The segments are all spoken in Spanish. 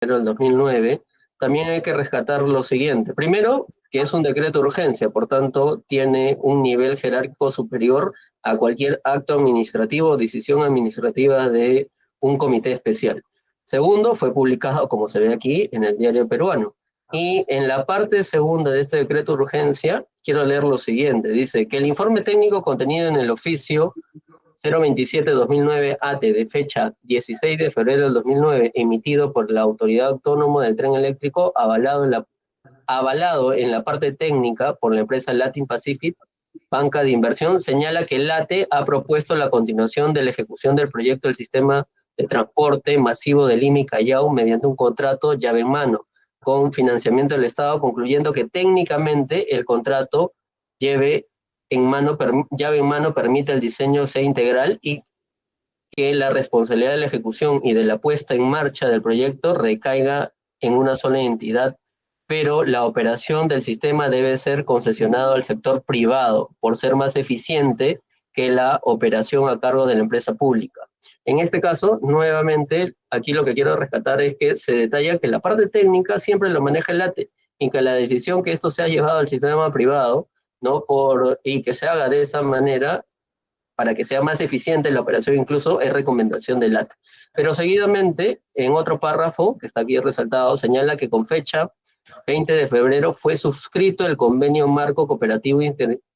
del 2009, también hay que rescatar lo siguiente. Primero, que es un decreto de urgencia, por tanto, tiene un nivel jerárquico superior a cualquier acto administrativo o decisión administrativa de un comité especial. Segundo, fue publicado, como se ve aquí, en el Diario Peruano. Y en la parte segunda de este decreto de urgencia, quiero leer lo siguiente. Dice que el informe técnico contenido en el oficio 027-2009 AT de fecha 16 de febrero del 2009, emitido por la Autoridad Autónoma del Tren Eléctrico, avalado en la parte técnica por la empresa Latin Pacific, banca de inversión, señala que LATE ha propuesto la continuación de la ejecución del proyecto del sistema de transporte masivo de Lima y Callao mediante un contrato llave en mano, con financiamiento del Estado, concluyendo que técnicamente el contrato llave en mano permite el diseño sea integral y que la responsabilidad de la ejecución y de la puesta en marcha del proyecto recaiga en una sola entidad, pero la operación del sistema debe ser concesionado al sector privado por ser más eficiente que la operación a cargo de la empresa pública. En este caso, nuevamente, aquí lo que quiero rescatar es que se detalla que la parte técnica siempre lo maneja el ATE y que la decisión que esto sea llevado al sistema privado, ¿no? Y que se haga de esa manera para que sea más eficiente la operación, incluso es recomendación del ATE. Pero seguidamente, en otro párrafo, que está aquí resaltado, señala que con fecha 20 de febrero fue suscrito el convenio marco cooperativo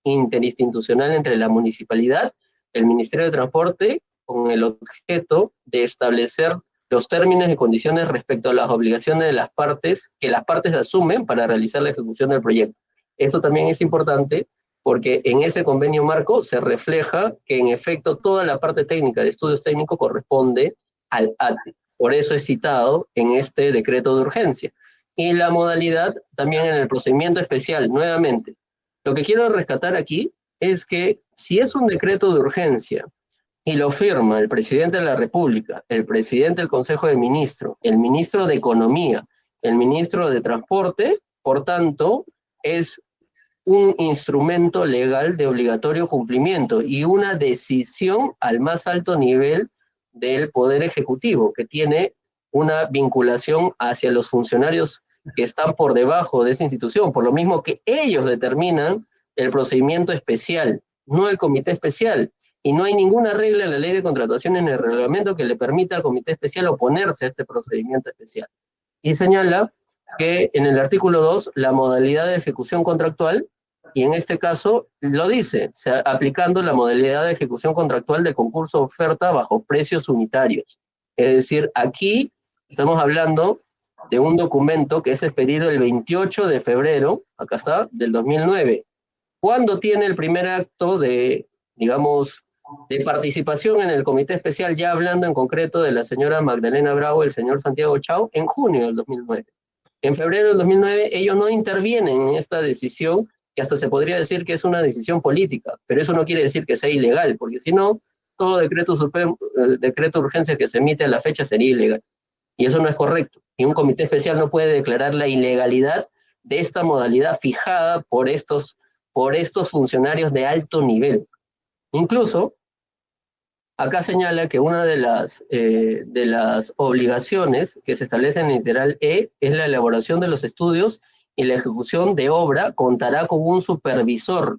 interinstitucional entre la municipalidad, el Ministerio de Transporte, con el objeto de establecer los términos y condiciones respecto a las obligaciones de las partes, que las partes asumen para realizar la ejecución del proyecto. Esto también es importante porque en ese convenio marco se refleja que en efecto toda la parte técnica de estudios técnicos corresponde al ATE. Por eso es citado en este decreto de urgencia. Y la modalidad también en el procedimiento especial, nuevamente. Lo que quiero rescatar aquí es que si es un decreto de urgencia y lo firma el presidente de la República, el presidente del Consejo de Ministros, el ministro de Economía, el ministro de Transporte, por tanto, es un instrumento legal de obligatorio cumplimiento y una decisión al más alto nivel del Poder Ejecutivo, que tiene una vinculación hacia los funcionarios que están por debajo de esa institución, por lo mismo que ellos determinan el procedimiento especial, no el comité especial. Y no hay ninguna regla en la ley de contratación en el reglamento que le permita al comité especial oponerse a este procedimiento especial. Y señala que en el artículo 2, la modalidad de ejecución contractual, y en este caso lo dice, aplicando la modalidad de ejecución contractual del concurso de oferta bajo precios unitarios. Es decir, aquí estamos hablando de un documento que es expedido el 28 de febrero, acá está, del 2009. ¿Cuándo tiene el primer acto de, digamos, de participación en el comité especial, ya hablando en concreto de la señora Magdalena Bravo y el señor Santiago Chao? En junio del 2009. En febrero del 2009 ellos no intervienen en esta decisión, que hasta se podría decir que es una decisión política, pero eso no quiere decir que sea ilegal, porque si no, todo decreto de urgencia que se emite a la fecha sería ilegal. Y eso no es correcto. Y un comité especial no puede declarar la ilegalidad de esta modalidad fijada por estos funcionarios de alto nivel. Incluso, acá señala que una de las obligaciones que se establecen en el literal E es la elaboración de los estudios y la ejecución de obra contará con un supervisor.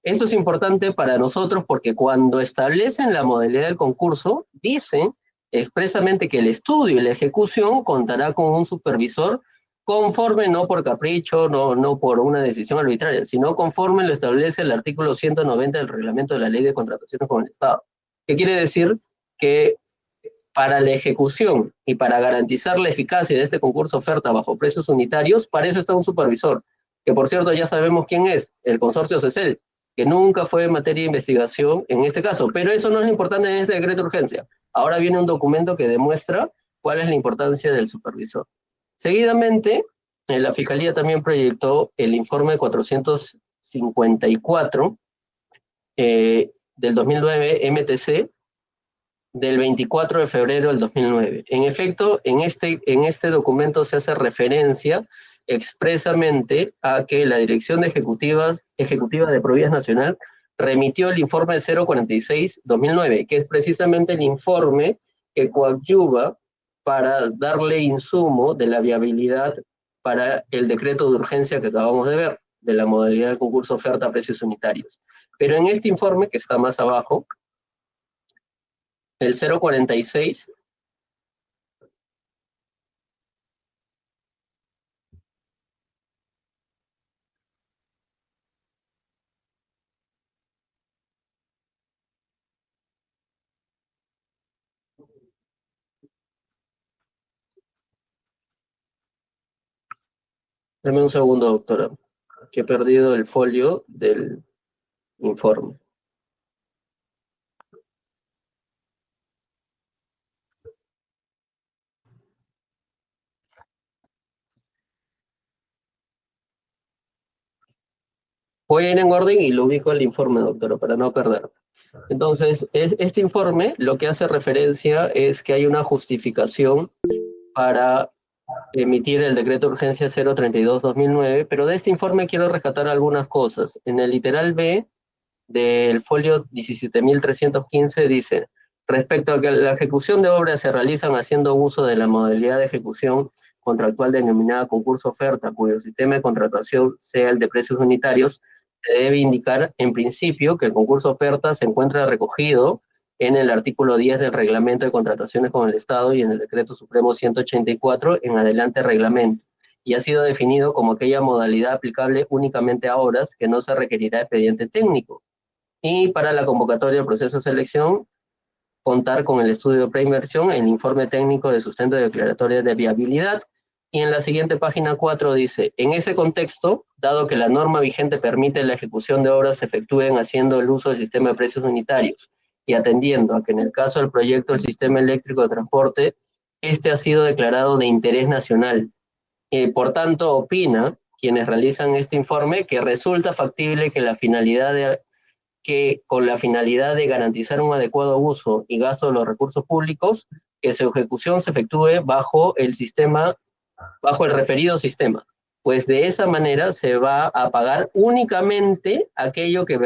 Esto es importante para nosotros porque cuando establecen la modalidad del concurso, dicen expresamente que el estudio y la ejecución contará con un supervisor conforme, no por capricho, no por una decisión arbitraria, sino conforme lo establece el artículo 190 del reglamento de la Ley de Contrataciones con el Estado. ¿Qué quiere decir? Que para la ejecución y para garantizar la eficacia de este concurso oferta bajo precios unitarios, para eso está un supervisor, que por cierto ya sabemos quién es, el consorcio CECEL, que nunca fue materia de investigación en este caso, pero eso no es lo importante en este decreto de urgencia. Ahora viene un documento que demuestra cuál es la importancia del supervisor. Seguidamente, la Fiscalía también proyectó el informe 454 del 2009 MTC del 24 de febrero del 2009. En efecto, en este documento se hace referencia expresamente a que la Dirección Ejecutiva de Provías Nacional remitió el informe 046-2009, que es precisamente el informe que coadyuva para darle insumo de la viabilidad para el decreto de urgencia que acabamos de ver, de la modalidad del concurso oferta a precios unitarios. Pero en este informe, que está más abajo, el 046, dame un segundo, doctora, que he perdido el folio del informe. Voy a ir en orden y lo ubico el informe, doctora, para no perder. Entonces, este informe lo que hace referencia es que hay una justificación para emitir el decreto de urgencia 032-2009, pero de este informe quiero rescatar algunas cosas. En el literal B del folio 17.315 dice: respecto a que la ejecución de obras se realizan haciendo uso de la modalidad de ejecución contractual denominada concurso oferta, cuyo sistema de contratación sea el de precios unitarios, se debe indicar en principio que el concurso oferta se encuentra recogido en el artículo 10 del Reglamento de Contrataciones con el Estado y en el Decreto Supremo 184 en adelante reglamento, y ha sido definido como aquella modalidad aplicable únicamente a obras que no se requerirá expediente técnico. Y para la convocatoria del proceso de selección, contar con el estudio de preinversión, el informe técnico de sustento de declaratoria de viabilidad. Y en la siguiente página 4 dice: en ese contexto, dado que la norma vigente permite la ejecución de obras se efectúen haciendo el uso del sistema de precios unitarios y atendiendo a que en el caso del proyecto del sistema eléctrico de transporte, este ha sido declarado de interés nacional. Por tanto, opina quienes realizan este informe que resulta factible que con la finalidad de garantizar un adecuado uso y gasto de los recursos públicos, que su ejecución se efectúe bajo el referido sistema, pues de esa manera se va a pagar únicamente aquello que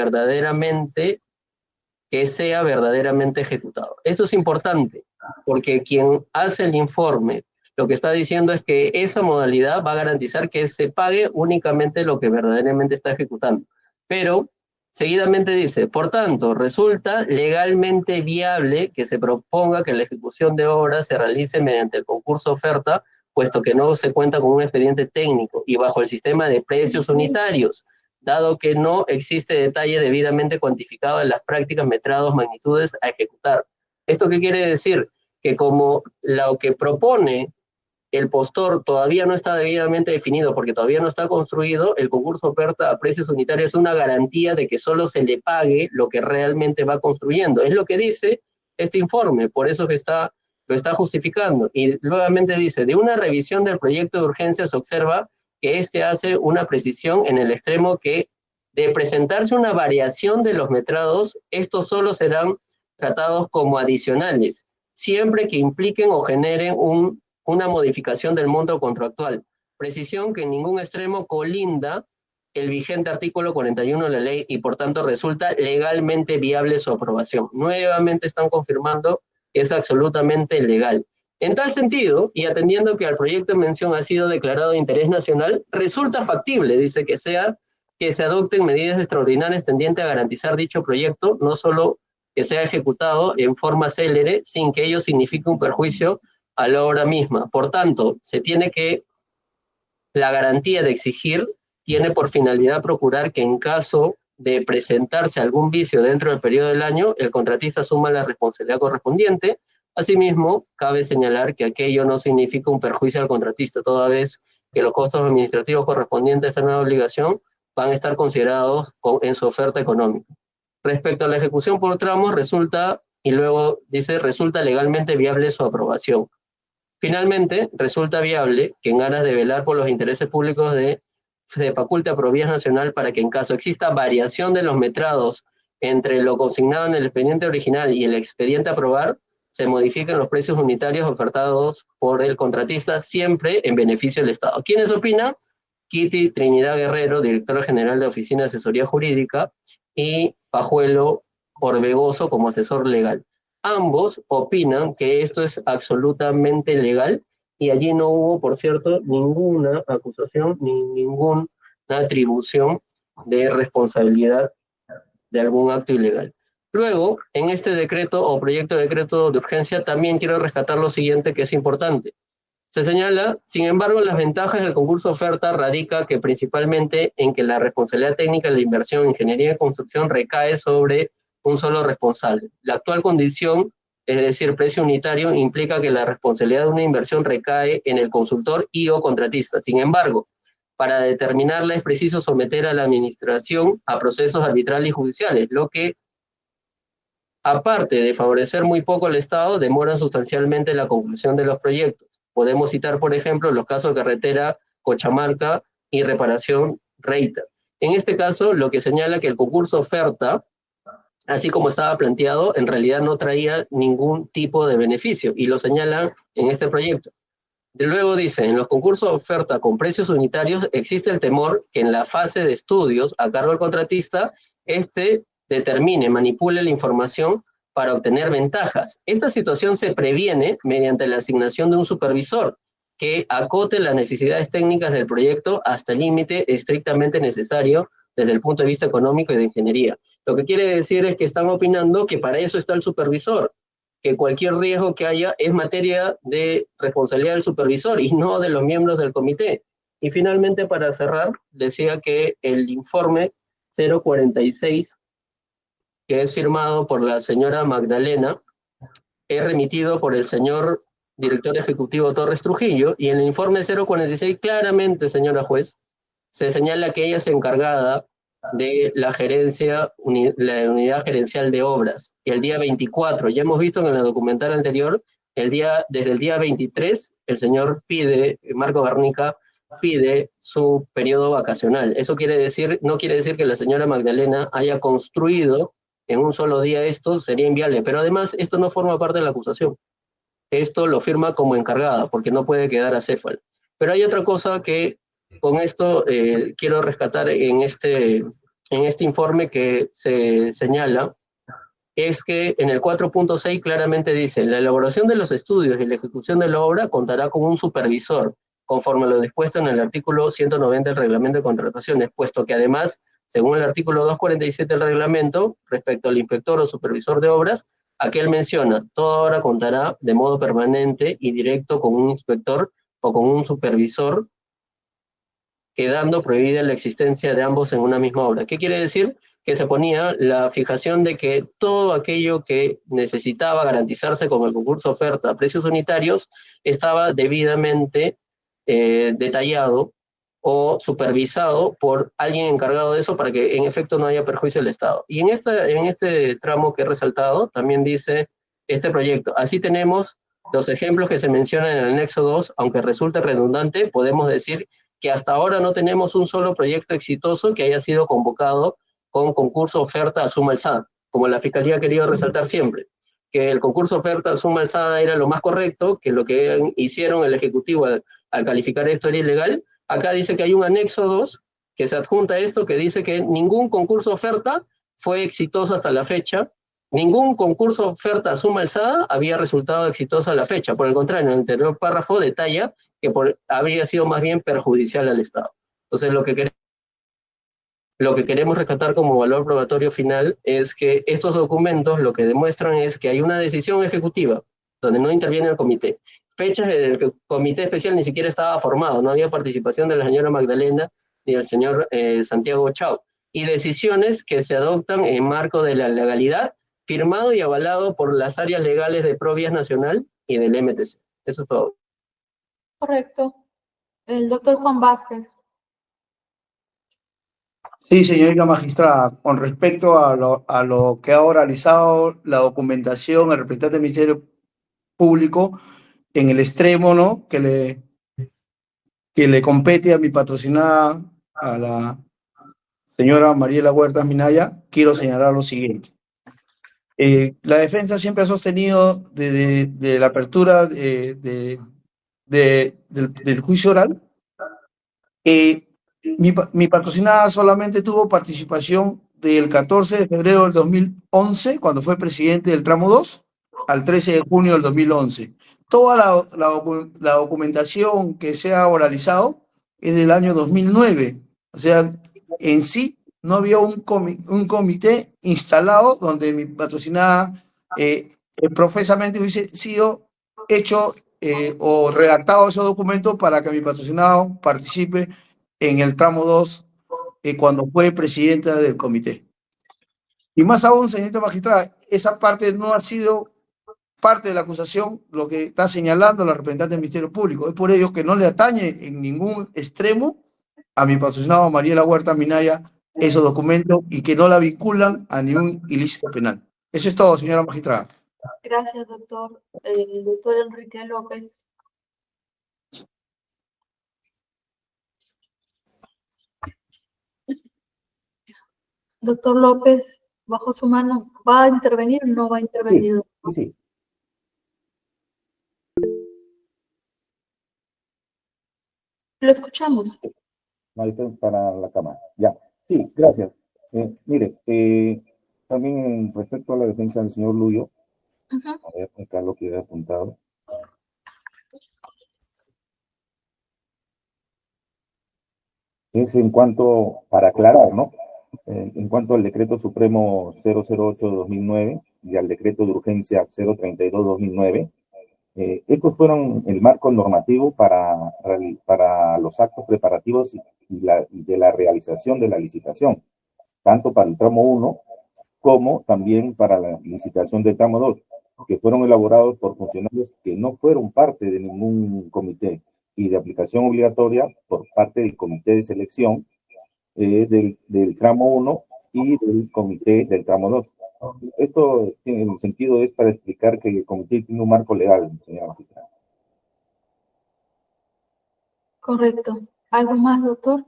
sea verdaderamente ejecutado. Esto es importante, porque quien hace el informe lo que está diciendo es que esa modalidad va a garantizar que se pague únicamente lo que verdaderamente está ejecutando. Pero seguidamente dice: por tanto, resulta legalmente viable que se proponga que la ejecución de obras se realice mediante el concurso oferta, puesto que no se cuenta con un expediente técnico y bajo el sistema de precios unitarios, dado que no existe detalle debidamente cuantificado en las prácticas, metrados, magnitudes a ejecutar. ¿Esto qué quiere decir? Que como lo que propone el postor todavía no está debidamente definido porque todavía no está construido, el concurso oferta a precios unitarios es una garantía de que solo se le pague lo que realmente va construyendo. Es lo que dice este informe, por eso que lo está justificando. Y nuevamente dice: de una revisión del proyecto de urgencia se observa que este hace una precisión en el extremo que, de presentarse una variación de los metrados, estos solo serán tratados como adicionales, siempre que impliquen o generen una modificación del monto contractual. Precisión que en ningún extremo colinda el vigente artículo 41 de la ley y por tanto resulta legalmente viable su aprobación. Nuevamente están confirmando que es absolutamente legal. En tal sentido, y atendiendo que al proyecto en mención ha sido declarado de interés nacional, resulta factible, dice, que se adopten medidas extraordinarias tendientes a garantizar dicho proyecto, no solo que sea ejecutado en forma célere, sin que ello signifique un perjuicio a la obra misma. Por tanto, la garantía de exigir tiene por finalidad procurar que en caso de presentarse algún vicio dentro del periodo del año, el contratista asuma la responsabilidad correspondiente. Asimismo, cabe señalar que aquello no significa un perjuicio al contratista, toda vez que los costos administrativos correspondientes a esta nueva obligación van a estar considerados en su oferta económica. Respecto a la ejecución por tramos, y luego dice: resulta legalmente viable su aprobación. Finalmente, resulta viable que en aras de velar por los intereses públicos se faculte a Provías Nacional para que en caso exista variación de los metrados entre lo consignado en el expediente original y el expediente a aprobar, se modifiquen los precios unitarios ofertados por el contratista, siempre en beneficio del Estado. ¿Quiénes opinan? Kitty Trinidad Guerrero, directora general de Oficina de Asesoría Jurídica, y Pajuelo Orbegoso como asesor legal. ambos opinan que esto es absolutamente legal y allí no hubo, por cierto, ninguna acusación ni ninguna atribución de responsabilidad de algún acto ilegal. Luego, en este decreto o proyecto de decreto de urgencia también quiero rescatar lo siguiente que es importante. Se señala, sin embargo, las ventajas del concurso oferta radica que principalmente en que la responsabilidad técnica de la inversión en ingeniería y construcción recae sobre un solo responsable. La actual condición, es decir, precio unitario, implica que la responsabilidad de una inversión recae en el consultor y o contratista. Sin embargo, para determinarla es preciso someter a la administración a procesos arbitrales y judiciales, lo que, aparte de favorecer muy poco al Estado, demora sustancialmente la conclusión de los proyectos. Podemos citar, por ejemplo, los casos de carretera Cochamarca y reparación Reita. En este caso, lo que señala que el concurso oferta, así como estaba planteado, en realidad no traía ningún tipo de beneficio, y lo señalan en este proyecto. De luego dice, en los concursos de oferta con precios unitarios existe el temor que en la fase de estudios a cargo del contratista, determine, manipule la información para obtener ventajas. Esta situación se previene mediante la asignación de un supervisor que acote las necesidades técnicas del proyecto hasta el límite estrictamente necesario desde el punto de vista económico y de ingeniería. Lo que quiere decir es que están opinando que para eso está el supervisor, que cualquier riesgo que haya es materia de responsabilidad del supervisor y no de los miembros del comité. Y finalmente, para cerrar, decía que el informe 046, que es firmado por la señora Magdalena, es remitido por el señor director ejecutivo Torres Trujillo, y en el informe 046 claramente, señora juez, se señala que ella es encargada de la gerencia, la unidad gerencial de obras. Y el día 24, ya hemos visto en el documental anterior, desde el día 23, el señor Marco Garnica pide su periodo vacacional. Eso no quiere decir que la señora Magdalena haya construido en un solo día esto, sería inviable. Pero además, esto no forma parte de la acusación. Esto lo firma como encargada, porque no puede quedar acéfala. Pero hay otra cosa que con esto quiero rescatar en este informe que se señala, es que en el 4.6 claramente dice, la elaboración de los estudios y la ejecución de la obra contará con un supervisor, conforme a lo dispuesto en el artículo 190 del reglamento de contrataciones, puesto que además, según el artículo 247 del reglamento, respecto al inspector o supervisor de obras, aquel menciona, toda obra contará de modo permanente y directo con un inspector o con un supervisor, quedando prohibida la existencia de ambos en una misma obra. ¿Qué quiere decir? Que se ponía la fijación de que todo aquello que necesitaba garantizarse con el concurso oferta a precios unitarios estaba debidamente detallado o supervisado por alguien encargado de eso para que en efecto no haya perjuicio al Estado. Y en este tramo que he resaltado también dice este proyecto. Así tenemos los ejemplos que se mencionan en el anexo 2, aunque resulte redundante, podemos decir que hasta ahora no tenemos un solo proyecto exitoso que haya sido convocado con concurso oferta a suma alzada, como la Fiscalía ha querido resaltar siempre, que el concurso oferta a suma alzada era lo más correcto, que lo que hicieron el Ejecutivo al calificar esto era ilegal. Acá dice que hay un anexo 2 que se adjunta a esto, que dice que ningún concurso oferta fue exitoso hasta la fecha, ningún concurso oferta a suma alzada había resultado exitoso a la fecha. Por el contrario, en el anterior párrafo detalla que habría sido más bien perjudicial al Estado. Entonces, lo que queremos rescatar como valor probatorio final es que estos documentos lo que demuestran es que hay una decisión ejecutiva donde no interviene el comité. Fechas en el que el comité especial ni siquiera estaba formado, no había participación de la señora Magdalena ni del señor Santiago Chao. Y decisiones que se adoptan en marco de la legalidad, firmado y avalado por las áreas legales de Provías Nacional y del MTC. Eso es todo. Correcto. El doctor Juan Vázquez. Sí, señorita magistrada, con respecto a lo que ha oralizado la documentación el representante del Ministerio Público, en el extremo, ¿no?, que le compete a mi patrocinada, a la señora Mariela Huertas Minaya, quiero señalar lo siguiente. La defensa siempre ha sostenido desde la apertura del juicio oral que mi patrocinada solamente tuvo participación del 14 de febrero del 2011, cuando fue presidente del tramo 2, al 13 de junio del 2011. Toda la documentación que se ha oralizado es del año 2009. O sea, en sí no había un comité instalado donde mi patrocinada profesamente hubiese sido hecho o redactado esos documentos para que mi patrocinado participe en el tramo 2 cuando fue presidenta del comité. Y más aún, señorita magistrada, esa parte no ha sido parte de la acusación, lo que está señalando la representante del Ministerio Público. Es por ello que no le atañe en ningún extremo a mi patrocinado Mariela Huerta Minaya esos documentos y que no la vinculan a ningún ilícito penal. Eso es todo, señora magistrada. Gracias, doctor. El doctor Enrique López. Doctor López, bajo su mano, ¿va a intervenir o no va a intervenir? Sí. Lo escuchamos. Ahí para la cámara. Ya. Sí, gracias. Mire, también respecto a la defensa del señor Luyo, a ver, acá lo que he apuntado. Es en cuanto, para aclarar, ¿no? En cuanto al decreto supremo 008-2009 y al decreto de urgencia 032-2009, estos fueron el marco normativo para los actos preparativos y de la realización de la licitación, tanto para el tramo 1 como también para la licitación del tramo 2, que fueron elaborados por funcionarios que no fueron parte de ningún comité y de aplicación obligatoria por parte del comité de selección del tramo 1 y del comité del tramo 2. Esto en el sentido es para explicar que el comité tiene un marco legal, señora magistrada. Correcto. ¿Algo más, doctor?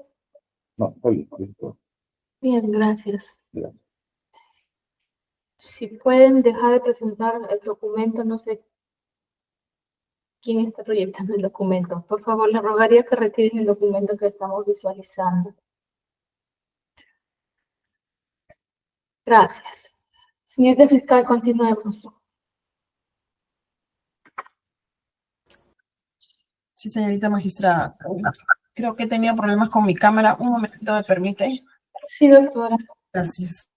No, está bien, listo. Bien, gracias. Gracias. Si pueden dejar de presentar el documento, no sé quién está proyectando el documento. Por favor, le rogaría que retiren el documento que estamos visualizando. Gracias. Siguiente fiscal, continuemos. Sí, señorita magistrada. Creo que he tenido problemas con mi cámara. Un momento, ¿me permite? Sí, doctora. Gracias.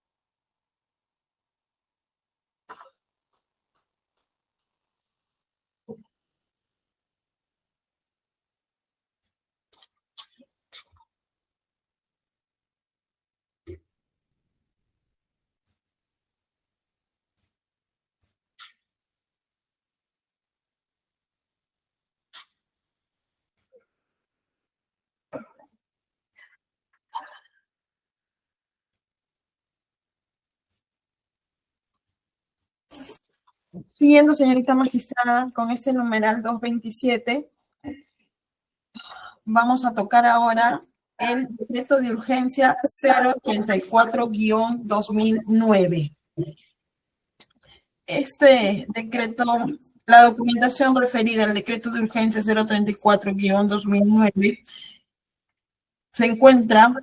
Siguiendo, señorita magistrada, con este numeral 227, vamos a tocar ahora el decreto de urgencia 034-2009. Este decreto, la documentación referida al decreto de urgencia 034-2009 se encuentra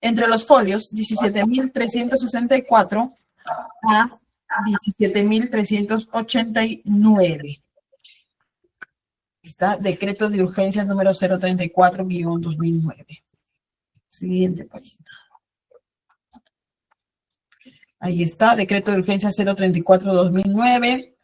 entre los folios 17.364 a 17.389. Está decreto de urgencia número 034-2009. Siguiente página. Ahí está, decreto de urgencia 034-2009.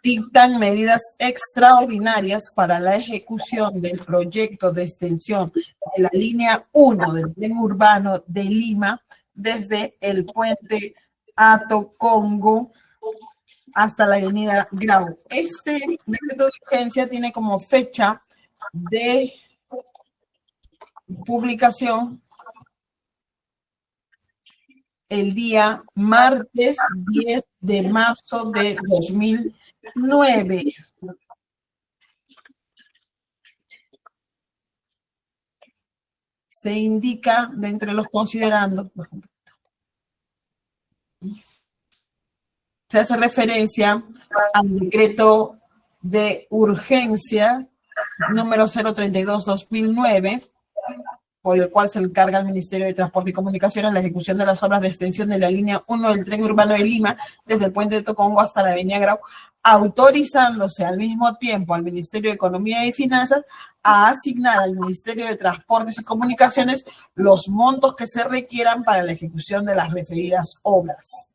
Dictan medidas extraordinarias para la ejecución del proyecto de extensión de la línea 1 del tren urbano de Lima desde el puente Hato Congo hasta la avenida Grau. Este decreto de urgencia tiene como fecha de publicación el día martes 10 de marzo de 2009. Se indica de entre los considerandos, se hace referencia al decreto de urgencia número 032-2009, por el cual se encarga al Ministerio de Transporte y Comunicaciones la ejecución de las obras de extensión de la línea 1 del tren urbano de Lima, desde el puente de Tocongo hasta la avenida Grau, autorizándose al mismo tiempo al Ministerio de Economía y Finanzas a asignar al Ministerio de Transportes y Comunicaciones los montos que se requieran para la ejecución de las referidas obras.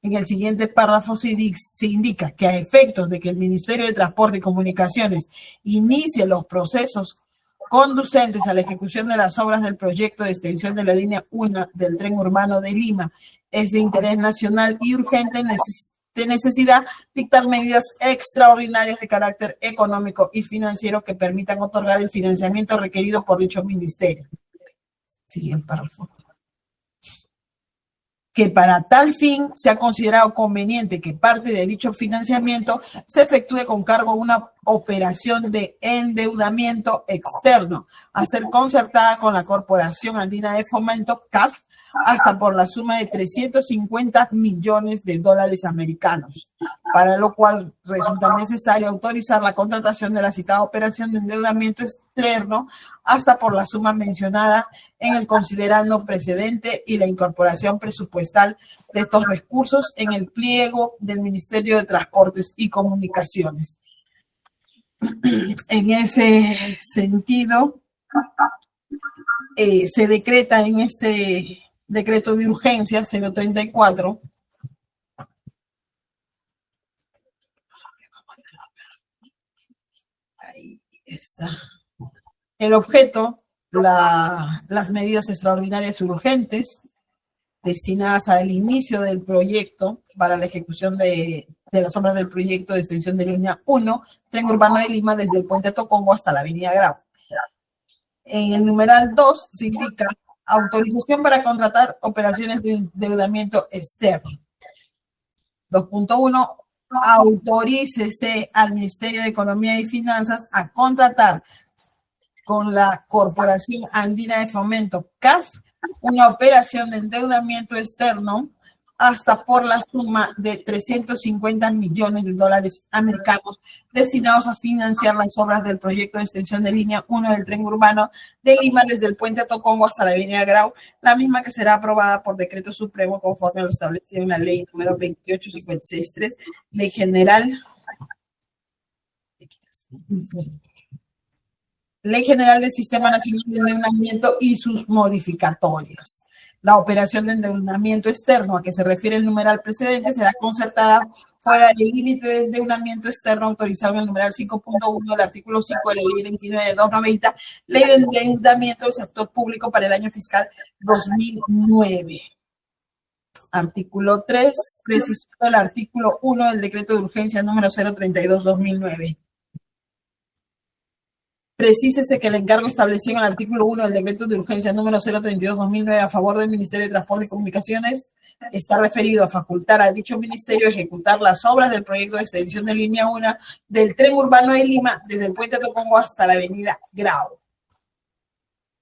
En el siguiente párrafo se indica que a efectos de que el Ministerio de Transporte y Comunicaciones inicie los procesos conducentes a la ejecución de las obras del proyecto de extensión de la línea 1 del tren urbano de Lima, es de interés nacional y urgente de necesidad dictar medidas extraordinarias de carácter económico y financiero que permitan otorgar el financiamiento requerido por dicho ministerio. Siguiente párrafo. Que para tal fin se ha considerado conveniente que parte de dicho financiamiento se efectúe con cargo a una operación de endeudamiento externo a ser concertada con la Corporación Andina de Fomento, CAF, hasta por la suma de 350 millones de dólares americanos, para lo cual resulta necesario autorizar la contratación de la citada operación de endeudamiento externo hasta por la suma mencionada en el considerando precedente y la incorporación presupuestal de estos recursos en el pliego del Ministerio de Transportes y Comunicaciones. En ese sentido, se decreta en este decreto de urgencia 034 ahí está. El objeto, las medidas extraordinarias urgentes destinadas al inicio del proyecto para la ejecución de las obras del proyecto de extensión de línea 1, tren urbano de Lima desde el puente Tocongo hasta la avenida Grau. En el numeral 2 se indica autorización para contratar operaciones de endeudamiento externo. 2.1. Autorícese al Ministerio de Economía y Finanzas a contratar con la Corporación Andina de Fomento, CAF, una operación de endeudamiento externo hasta por la suma de 350 millones de dólares americanos destinados a financiar las obras del proyecto de extensión de línea 1 del tren urbano de Lima desde el puente Tocongo hasta la avenida Grau, la misma que será aprobada por decreto supremo conforme a lo establecido en la ley número 28563, ley general del Sistema Nacional de Endeudamiento y sus modificatorias. La operación de endeudamiento externo a que se refiere el numeral precedente será concertada fuera del límite de endeudamiento externo autorizado en el numeral 5.1 del artículo 5 de la ley 29 de 290, ley de endeudamiento del sector público para el año fiscal 2009. Artículo 3, precisión del artículo 1 del decreto de urgencia número 032-2009. Precísese que el encargo establecido en el artículo 1 del decreto de urgencia número 032-2009 a favor del Ministerio de Transporte y Comunicaciones está referido a facultar a dicho ministerio ejecutar las obras del proyecto de extensión de línea 1 del tren urbano de Lima desde el puente Tocongo hasta la avenida Grau.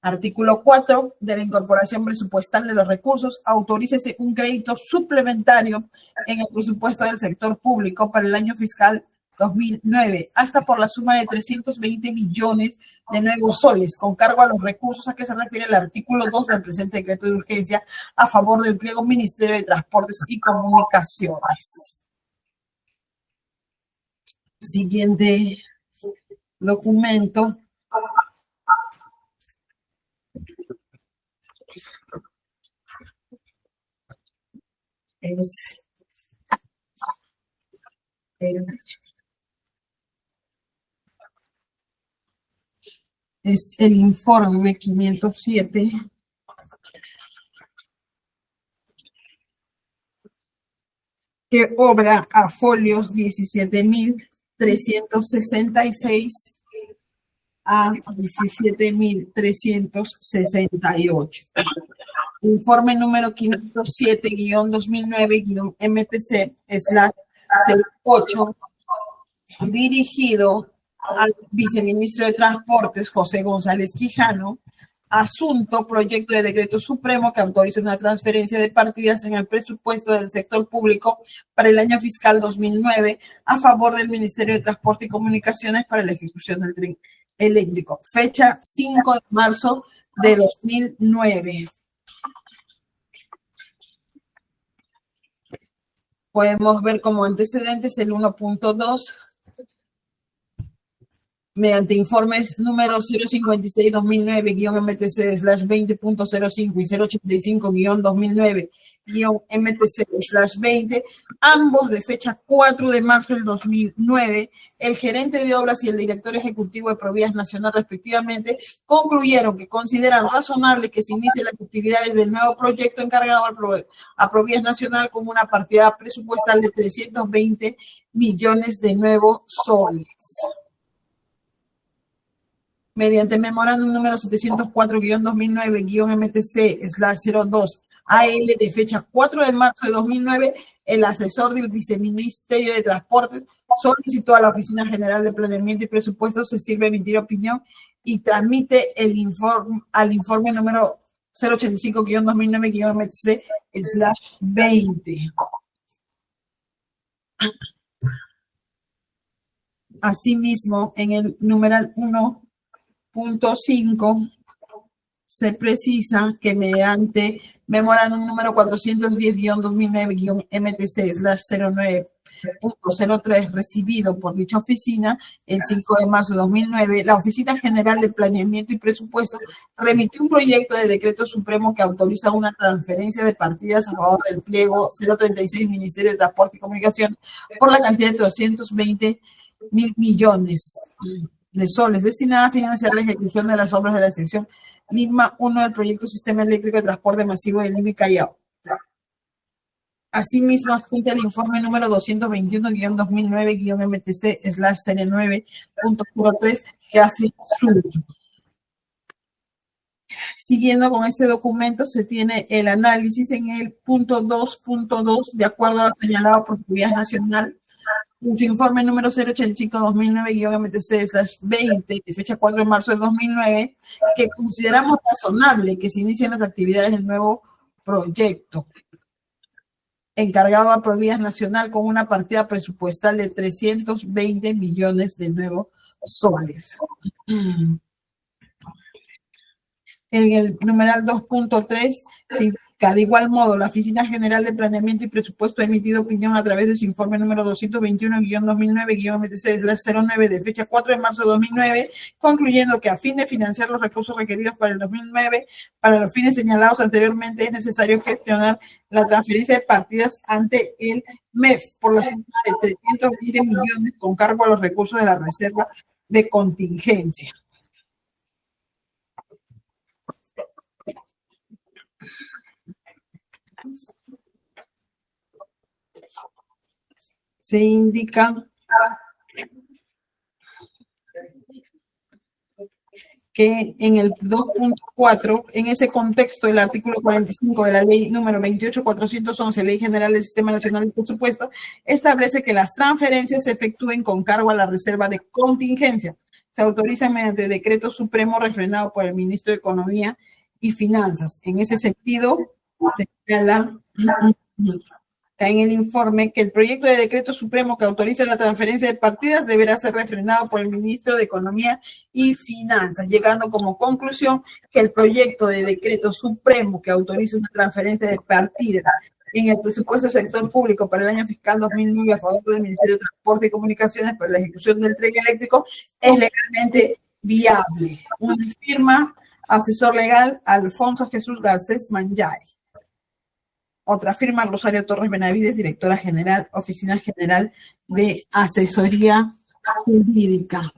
Artículo 4 de la incorporación presupuestal de los recursos, autorícese un crédito suplementario en el presupuesto del sector público para el año fiscal 2009, hasta por la suma de 320 millones de nuevos soles, con cargo a los recursos a que se refiere el artículo 2 del presente decreto de urgencia a favor del pliego Ministerio de Transportes y Comunicaciones. Siguiente documento. Es el informe 507 que obra a folios 17.366 a 17.368. Informe número 507-2009-MTC/08, dirigido al viceministro de Transportes, José González Quijano, asunto proyecto de decreto supremo que autoriza una transferencia de partidas en el presupuesto del sector público para el año fiscal 2009 a favor del Ministerio de Transporte y Comunicaciones para la ejecución del tren eléctrico. Fecha 5 de marzo de 2009. Podemos ver como antecedentes el 1.2 mediante informes número 056-2009-MTC/20.05 y 085-2009-MTC/20, ambos de fecha 4 de marzo del 2009, el gerente de obras y el director ejecutivo de Provías Nacional, respectivamente, concluyeron que consideran razonable que se inicie las actividades del nuevo proyecto encargado a Provías Nacional con una partida presupuestal de 320 millones de nuevos soles. Mediante memorándum número 704-2009-MTC/02 AL de fecha 4 de marzo de 2009, el asesor del Viceministerio de Transportes solicitó a la Oficina General de Planeamiento y Presupuestos se sirve emitir opinión y tramite al informe número 085-2009-MTC/20. Asimismo, en el numeral 1.5 se precisa que mediante memorándum número 410-2009-MTC/09.03 recibido por dicha oficina el 5 de marzo de 2009, la Oficina General de Planeamiento y Presupuesto remitió un proyecto de decreto supremo que autoriza una transferencia de partidas a favor del pliego 036 Ministerio de Transporte y Comunicación por la cantidad de 220 mil millones de soles destinada a financiar la ejecución de las obras de la sección Lima 1 del proyecto Sistema Eléctrico de Transporte Masivo de Lima y Callao. Asimismo, adjunta el informe número 221-2009-MTC/09.03 que hace suyo. Siguiendo con este documento, se tiene el análisis en el punto 2.2, de acuerdo a lo señalado por Provías Nacional, su informe número 085-2009-MTC/20, de fecha 4 de marzo de 2009, que consideramos razonable que se inicien las actividades del nuevo proyecto, encargado a Provías Nacional con una partida presupuestal de 320 millones de nuevos soles. En el numeral 2.3 se indica, de igual modo, la Oficina General de Planeamiento y Presupuesto ha emitido opinión a través de su informe número 221-2009-MTC/09 de fecha 4 de marzo de 2009, concluyendo que a fin de financiar los recursos requeridos para el 2009, para los fines señalados anteriormente, es necesario gestionar la transferencia de partidas ante el MEF por la suma de 320 millones con cargo a los recursos de la reserva de contingencia. Se indica que en el 2.4, en ese contexto, el artículo 45 de la ley número 28.411, Ley General del Sistema Nacional de Presupuesto, establece que las transferencias se efectúen con cargo a la reserva de contingencia. Se autorizan mediante decreto supremo refrendado por el ministro de Economía y Finanzas. En ese sentido, se señala en el informe que el proyecto de decreto supremo que autoriza la transferencia de partidas deberá ser refrendado por el ministro de Economía y Finanzas, llegando como conclusión que el proyecto de decreto supremo que autoriza una transferencia de partidas en el presupuesto del sector público para el año fiscal 2009 a favor del Ministerio de Transporte y Comunicaciones para la ejecución del tren eléctrico es legalmente viable. Una firma, asesor legal, Alfonso Jesús Garcés Manyay. Otra firma, Rosario Torres Benavides, directora general, Oficina General de Asesoría Jurídica.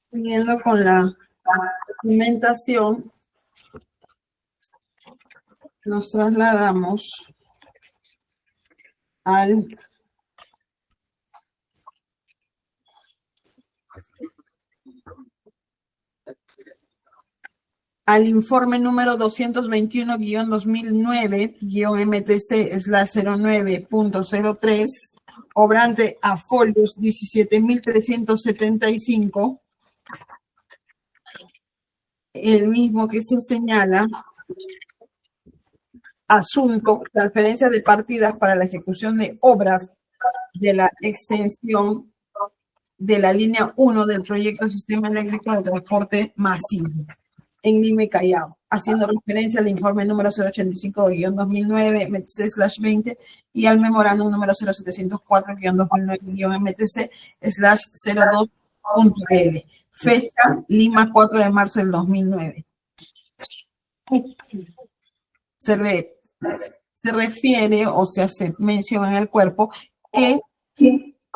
Siguiendo con la documentación, nos trasladamos al informe número 221-2009-MTC/09.03, obrante a folios 17.375, el mismo que se señala Asunto, transferencia de partidas para la ejecución de obras de la extensión de la línea 1 del proyecto Sistema Eléctrico de Transporte Masivo en Lima y Callao, haciendo referencia al informe número 085-2009 MTC/20 y al memorándum número 0704-2009 MTC/02.L. Fecha, Lima, 4 de marzo del 2009. Se refiere o se hace mención en el cuerpo que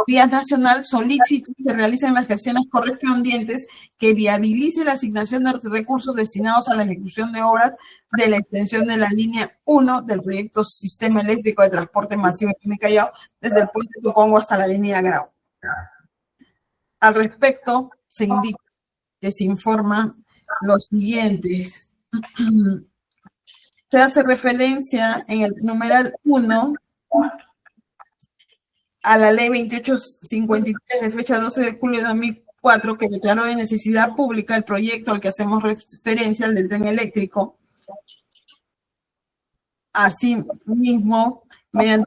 Vías Nacional solicita que se realicen las gestiones correspondientes que viabilice la asignación de recursos destinados a la ejecución de obras de la extensión de la línea 1 del proyecto Sistema Eléctrico de Transporte Masivo en Lima y Callao, desde el puente Tucongo hasta la avenida Grau. Al respecto, se indica que se informa los siguientes. Se hace referencia en el numeral 1 a la ley 2853 de fecha 12 de julio de 2004 que declaró de necesidad pública el proyecto al que hacemos referencia, el del tren eléctrico. Asimismo, en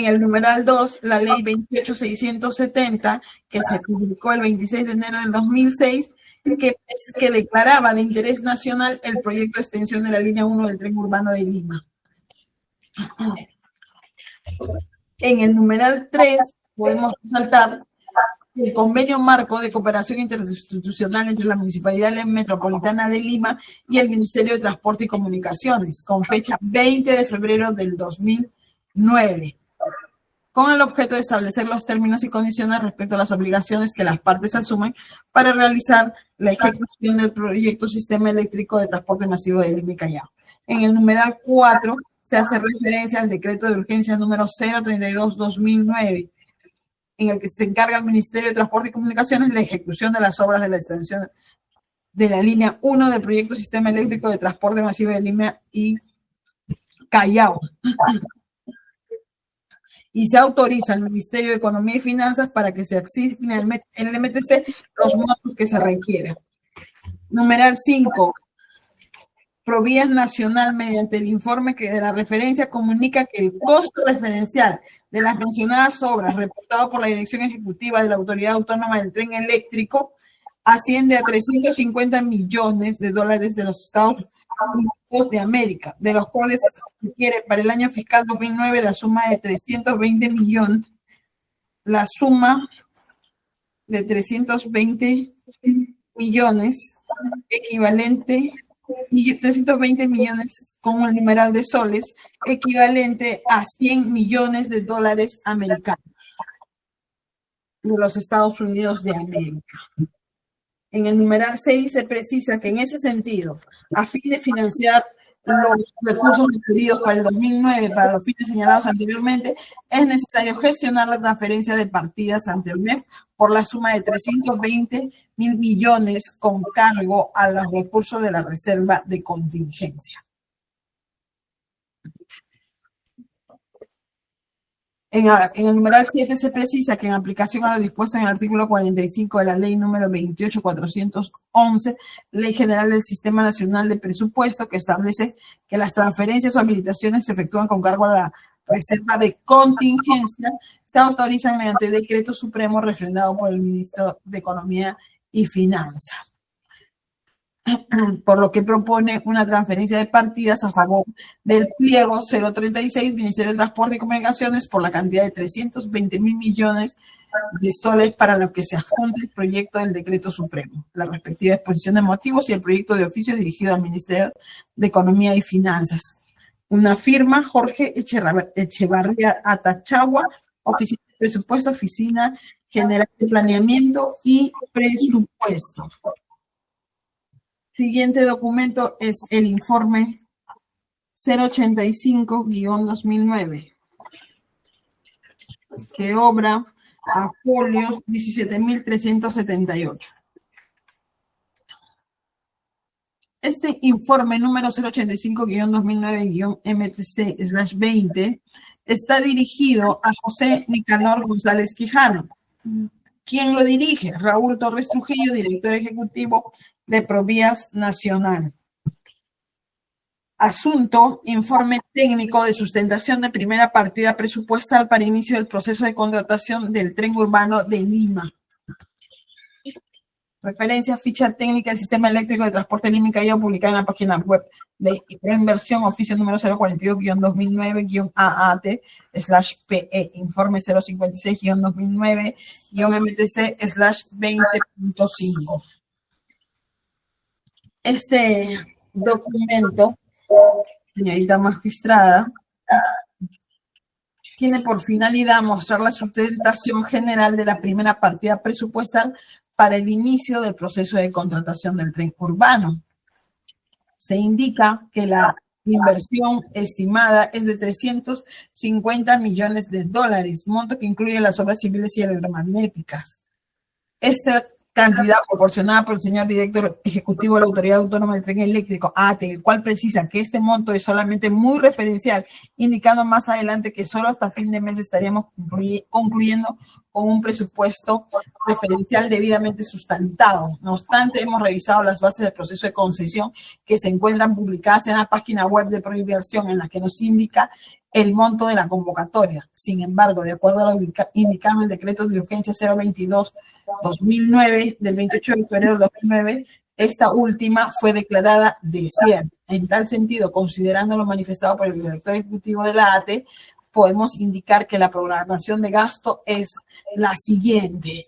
el numeral 2, la ley 28670 que se publicó el 26 de enero del 2006 que declaraba de interés nacional el proyecto de extensión de la línea 1 del tren urbano de Lima. En el numeral 3 podemos resaltar el convenio marco de cooperación interinstitucional entre la Municipalidad Metropolitana de Lima y el Ministerio de Transporte y Comunicaciones, con fecha 20 de febrero del 2009, con el objeto de establecer los términos y condiciones respecto a las obligaciones que las partes asumen para realizar la ejecución del proyecto Sistema Eléctrico de Transporte Masivo de Lima y Callao. En el numeral 4 se hace referencia al decreto de urgencia número 032-2009, en el que se encarga al Ministerio de Transporte y Comunicaciones la ejecución de las obras de la extensión de la línea 1 del proyecto Sistema Eléctrico de Transporte Masivo de Lima y Callao. Y se autoriza al Ministerio de Economía y Finanzas para que se asigne en el MTC los montos que se requieran. Numeral 5. Provías Nacional, mediante el informe que de la referencia, comunica que el costo referencial de las mencionadas obras reportado por la Dirección Ejecutiva de la Autoridad Autónoma del Tren Eléctrico asciende a $350 millones de los Estados Unidos de América, de los cuales requiere para el año fiscal 2009 la suma de 320 millones, la suma de 320 millones equivalente 320 millones con el numeral de soles, equivalente a 100 millones de dólares americanos de los Estados Unidos de América. En el numeral 6 se precisa que en ese sentido, a fin de financiar los recursos requeridos para el 2009 para los fines señalados anteriormente, es necesario gestionar la transferencia de partidas ante el MEF por la suma de 320 mil millones con cargo a los recursos de la reserva de contingencia. En el numeral 7 se precisa que en aplicación a lo dispuesto en el artículo 45 de la ley número 28411, Ley General del Sistema Nacional de Presupuesto, que establece que las transferencias o habilitaciones se efectúan con cargo a la reserva de contingencia, se autorizan mediante decreto supremo refrendado por el ministro de Economía y Finanzas. Por lo que propone una transferencia de partidas a favor del pliego 036, Ministerio de Transporte y Comunicaciones, por la cantidad de 320 mil millones de soles para lo que se adjunta el proyecto del decreto supremo, la respectiva exposición de motivos y el proyecto de oficio dirigido al Ministerio de Economía y Finanzas. Una firma, Jorge Echevarría Atachagua, Oficina de Presupuesto, Oficina General de Planeamiento y Presupuesto. Siguiente documento es el informe 085-2009, que obra a folios 17.378. Este informe número 085-2009-MTC/20 está dirigido a José Nicanor González Quijano. ¿Quién lo dirige? Raúl Torres Trujillo, director ejecutivo de Provías Nacional. Asunto, informe técnico de sustentación de primera partida presupuestal para inicio del proceso de contratación del tren urbano de Lima. Referencia, ficha técnica del sistema eléctrico de transporte de Lima Callao, publicada en la página web de Inversión, oficio número 042-2009-AAT/PE, informe 056-2009-MTC/20.5. Este documento, señorita magistrada, tiene por finalidad mostrar la sustentación general de la primera partida presupuestal para el inicio del proceso de contratación del tren urbano. Se indica que la inversión estimada es de 350 millones de dólares, monto que incluye las obras civiles y electromagnéticas. Esta cantidad proporcionada por el señor director ejecutivo de la Autoridad Autónoma del Tren Eléctrico, AT, el cual precisa que este monto es solamente muy referencial, indicando más adelante que solo hasta fin de mes estaríamos concluyendo con un presupuesto referencial debidamente sustentado. No obstante, hemos revisado las bases del proceso de concesión que se encuentran publicadas en la página web de Proinversión, en la que nos indica el monto de la convocatoria. Sin embargo, de acuerdo a lo indicado en el decreto de urgencia 022-2009 del 28 de febrero de 2009, esta última fue declarada desierta. En tal sentido, considerando lo manifestado por el director ejecutivo de la ATE, podemos indicar que la programación de gasto es la siguiente.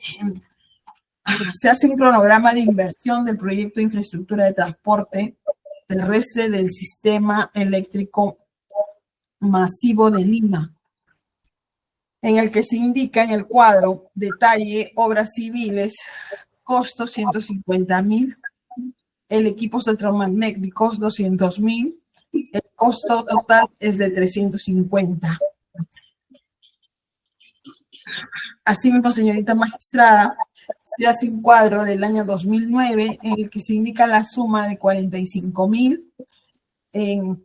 Se hace un cronograma de inversión del proyecto de infraestructura de transporte terrestre del sistema eléctrico masivo de Lima, en el que se indica en el cuadro detalle obras civiles, costo 150.000, el equipos electromagnéticos 200.000, el costo total es de 350. Asimismo, señorita magistrada, se hace un cuadro del año 2009 en el que se indica la suma de 45.000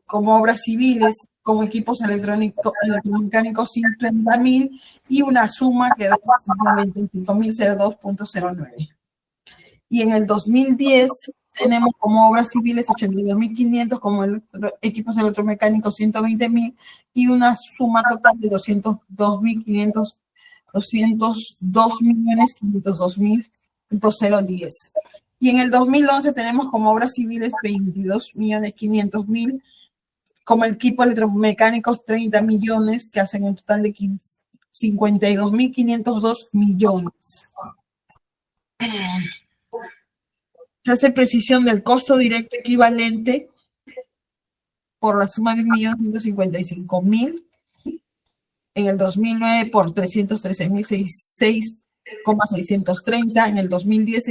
como obras civiles, como equipos electromecánicos 50.000 y una suma que da 95.002.09. Y en el 2010 tenemos como obras civiles 82.500, como equipos electromecánicos 120.000 y una suma total de 202.502.010. Y en el 2011 tenemos como obras civiles 22.500.000, como equipo electromecánicos 30 millones, que hacen un total de 52.502 millones. Se hace precisión del costo directo equivalente por la suma de 1.155.000 en el 2009 por 313.006,630, en el 2010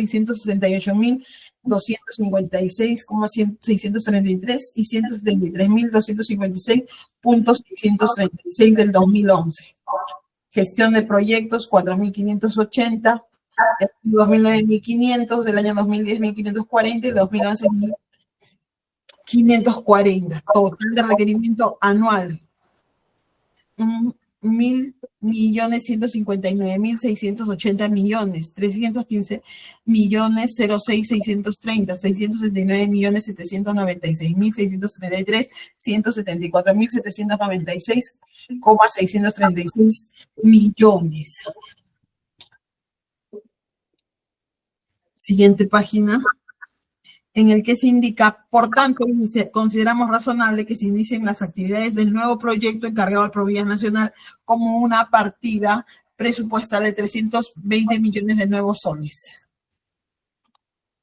668.256,633 y 173.256.636 del 2011. Gestión de proyectos 4.580, del 2009 1.500, del año 2010 1.540 y del 2011 1.540. Total de requerimiento anual 1.159.680 millones, 315.006.630, 669.796.633, 174.796,636 millones. Siguiente página, en el que se indica, por tanto, consideramos razonable que se inicien las actividades del nuevo proyecto encargado al Provías Nacional como una partida presupuestal de 320 millones de nuevos soles.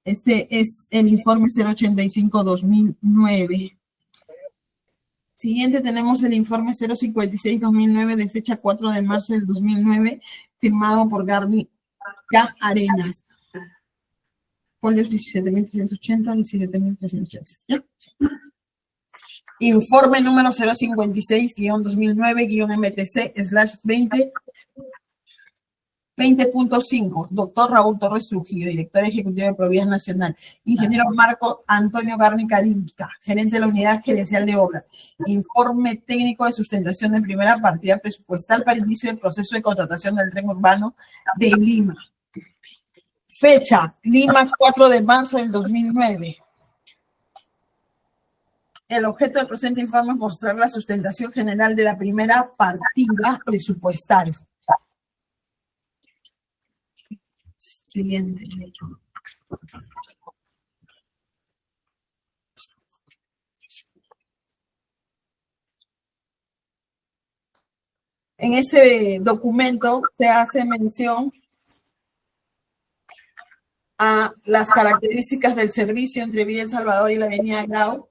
Este es el informe 085-2009. Siguiente tenemos el informe 056-2009 de fecha 4 de marzo del 2009, firmado por Garnica Arenas. Folios 17.380 y 17.380. Informe número 056-2009-MTC/20.5. Doctor Raúl Torres Trujillo, director ejecutivo de Provías Nacional. Ingeniero Marco Antonio Garnica Arinca, gerente de la Unidad Gerencial de Obras. Informe técnico de sustentación de primera partida presupuestal para inicio del proceso de contratación del tren urbano de Lima. Fecha, Lima, 4 de marzo del 2009. El objeto del presente informe es mostrar la sustentación general de la primera partida presupuestaria. Siguiente. En este documento se hace mención a las características del servicio entre Villa El Salvador y la Avenida Grau,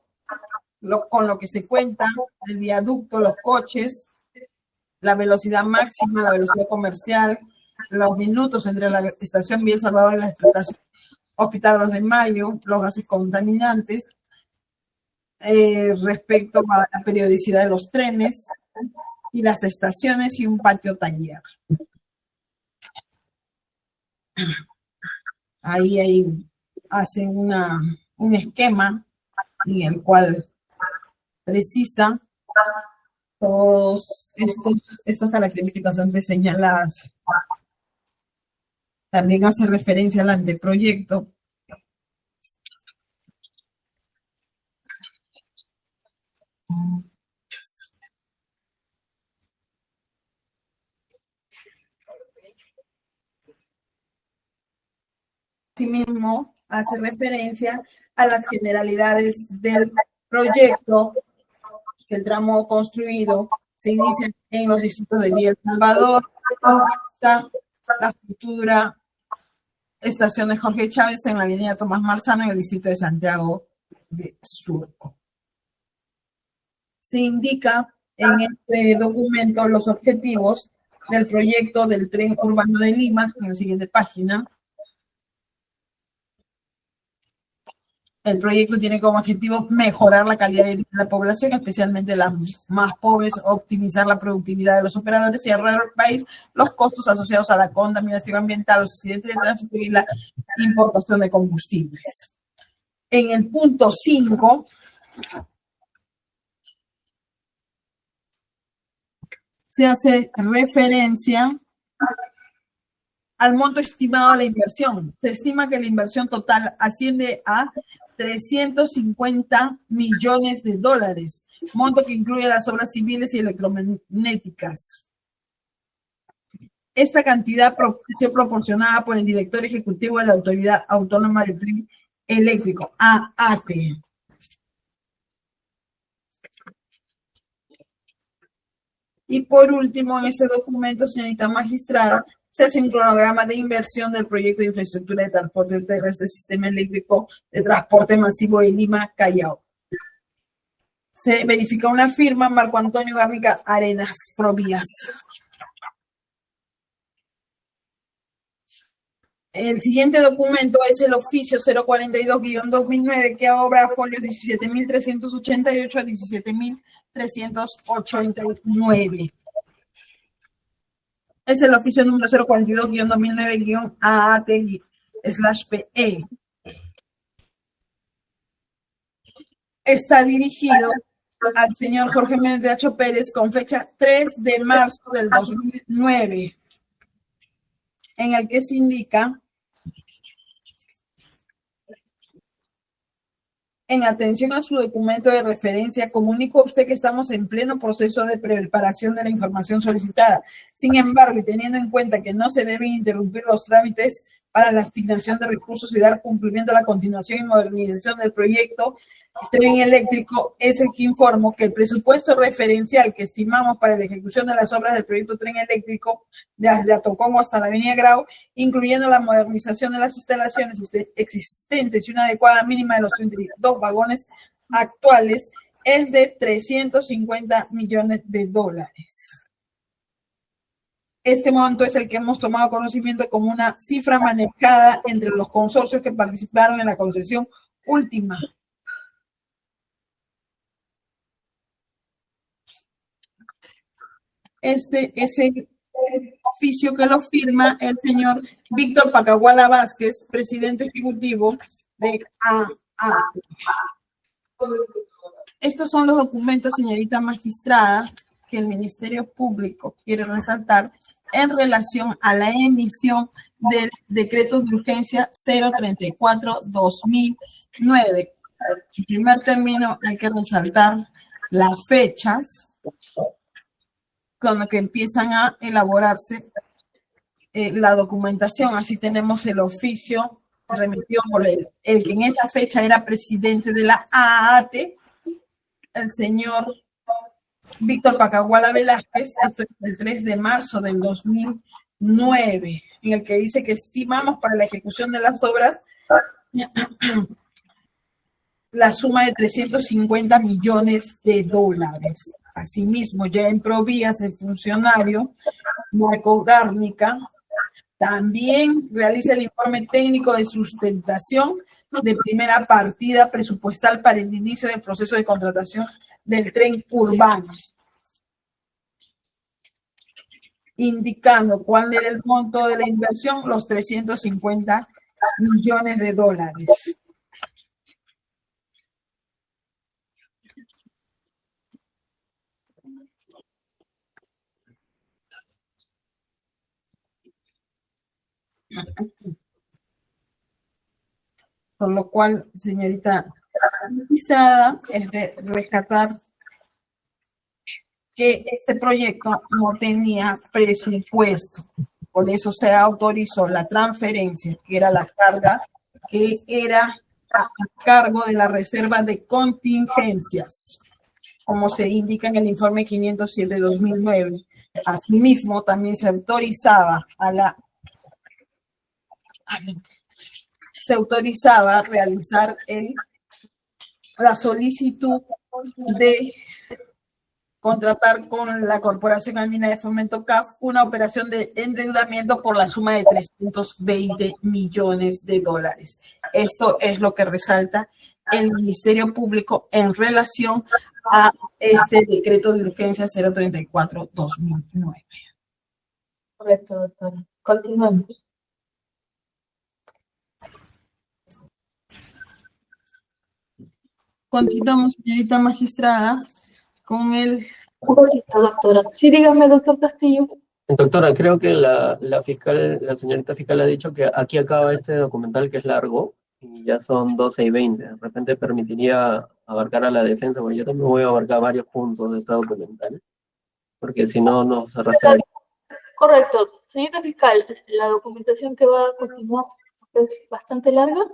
con lo que se cuenta, el viaducto, los coches, la velocidad máxima, la velocidad comercial, los minutos entre la estación Villa El Salvador y la estación Hospital 2 de Mayo, los gases contaminantes, respecto a la periodicidad de los trenes y las estaciones y un patio taller. Ahí hacen un esquema en el cual precisa todas estas características antes señaladas. También hace referencia al anteproyecto. Asimismo, hace referencia a las generalidades del proyecto, que el tramo construido se inicia en los distritos de Villa El Salvador, hasta la futura estación de Jorge Chávez en la avenida Tomás Marzano en el distrito de Santiago de Surco. Se indica en este documento los objetivos del proyecto del tren urbano de Lima, en la siguiente página. El proyecto tiene como objetivo mejorar la calidad de vida de la población, especialmente las más pobres, optimizar la productividad de los operadores y ahorrar al país los costos asociados a la contaminación ambiental, los accidentes de tránsito y la importación de combustibles. En el punto 5, se hace referencia al monto estimado de la inversión. Se estima que la inversión total asciende a 350 millones de dólares, monto que incluye las obras civiles y electromagnéticas. Esta cantidad es proporcionada por el director ejecutivo de la Autoridad Autónoma del Tren Eléctrico, AAT. Y por último, en este documento, señorita magistrada, se hace un cronograma de inversión del proyecto de infraestructura de transporte terrestre Sistema Eléctrico de Transporte Masivo de Lima, Callao. Se verifica una firma, Marco Antonio Garnica Arenas Provías. El siguiente documento es el oficio 042-2009, que obra folios 17.388 a 17.389. Es el oficio número 042-2009-AAT/PE. Está dirigido al señor Jorge Méndez de Acho Pérez con fecha 3 de marzo del 2009, en el que se indica: en atención a su documento de referencia, comunico a usted que estamos en pleno proceso de preparación de la información solicitada. Sin embargo, y teniendo en cuenta que no se deben interrumpir los trámites para la asignación de recursos y dar cumplimiento a la continuación y modernización del proyecto Tren Eléctrico, es el que informo que el presupuesto referencial que estimamos para la ejecución de las obras del proyecto Tren Eléctrico desde Atocongo hasta la Avenida Grau, incluyendo la modernización de las instalaciones existentes y una adecuada mínima de los 32 vagones actuales, es de 350 millones de dólares. Este monto es el que hemos tomado conocimiento como una cifra manejada entre los consorcios que participaron en la concesión última. Este es el oficio que lo firma el señor Víctor Pacahuala Vázquez, presidente ejecutivo de AAT. Estos son los documentos, señorita magistrada, que el Ministerio Público quiere resaltar en relación a la emisión del decreto de urgencia 034-2009, En primer término, hay que resaltar las fechas con las que empiezan a elaborarse la documentación. Así tenemos el oficio remitido por el que en esa fecha era presidente de la AAT, el señor Víctor Pacahuala Velázquez. Esto es el 3 de marzo del 2009, en el que dice que estimamos para la ejecución de las obras la suma de 350 millones de dólares. Asimismo, ya en Provías, el funcionario Marco Gárnica también realiza el informe técnico de sustentación de primera partida presupuestal para el inicio del proceso de contratación del tren urbano, indicando cuál era el monto de la inversión, los 350 millones de dólares. Por lo cual, señorita magistrada, es de rescatar que este proyecto no tenía presupuesto. Por eso se autorizó la transferencia, que era la carga, que era a cargo de la reserva de contingencias, como se indica en el informe 507 de 2009. Asimismo, también se autorizaba a realizar la solicitud de contratar con la Corporación Andina de Fomento CAF una operación de endeudamiento por la suma de 320 millones de dólares. Esto es lo que resalta el Ministerio Público en relación a este decreto de urgencia 034-2009. Correcto, doctora. Continuamos. Continuamos, señorita magistrada, con el... Correcto, doctora. Sí, dígame, doctor Castillo. Doctora, creo que la señorita fiscal ha dicho que aquí acaba este documental que es largo y ya son 12:20. De repente permitiría abarcar a la defensa, porque yo también voy a abarcar varios puntos de este documental, porque si no nos arrastraría. Correcto. Señorita fiscal, la documentación que va a continuar es bastante larga.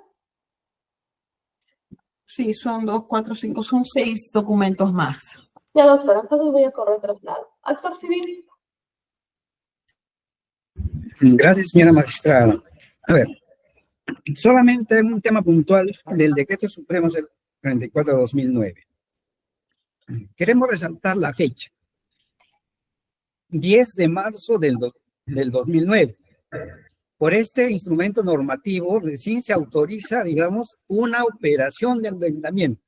Sí, son 2, 4, 5, son 6 documentos más. Ya, doctora, entonces voy a correr traslado. Actor civil. Gracias, señora magistrada. A ver, solamente un tema puntual del Decreto Supremo 34 de 2009. Queremos resaltar la fecha. 10 de marzo del 2009. Por este instrumento normativo recién se autoriza, digamos, una operación de endeudamiento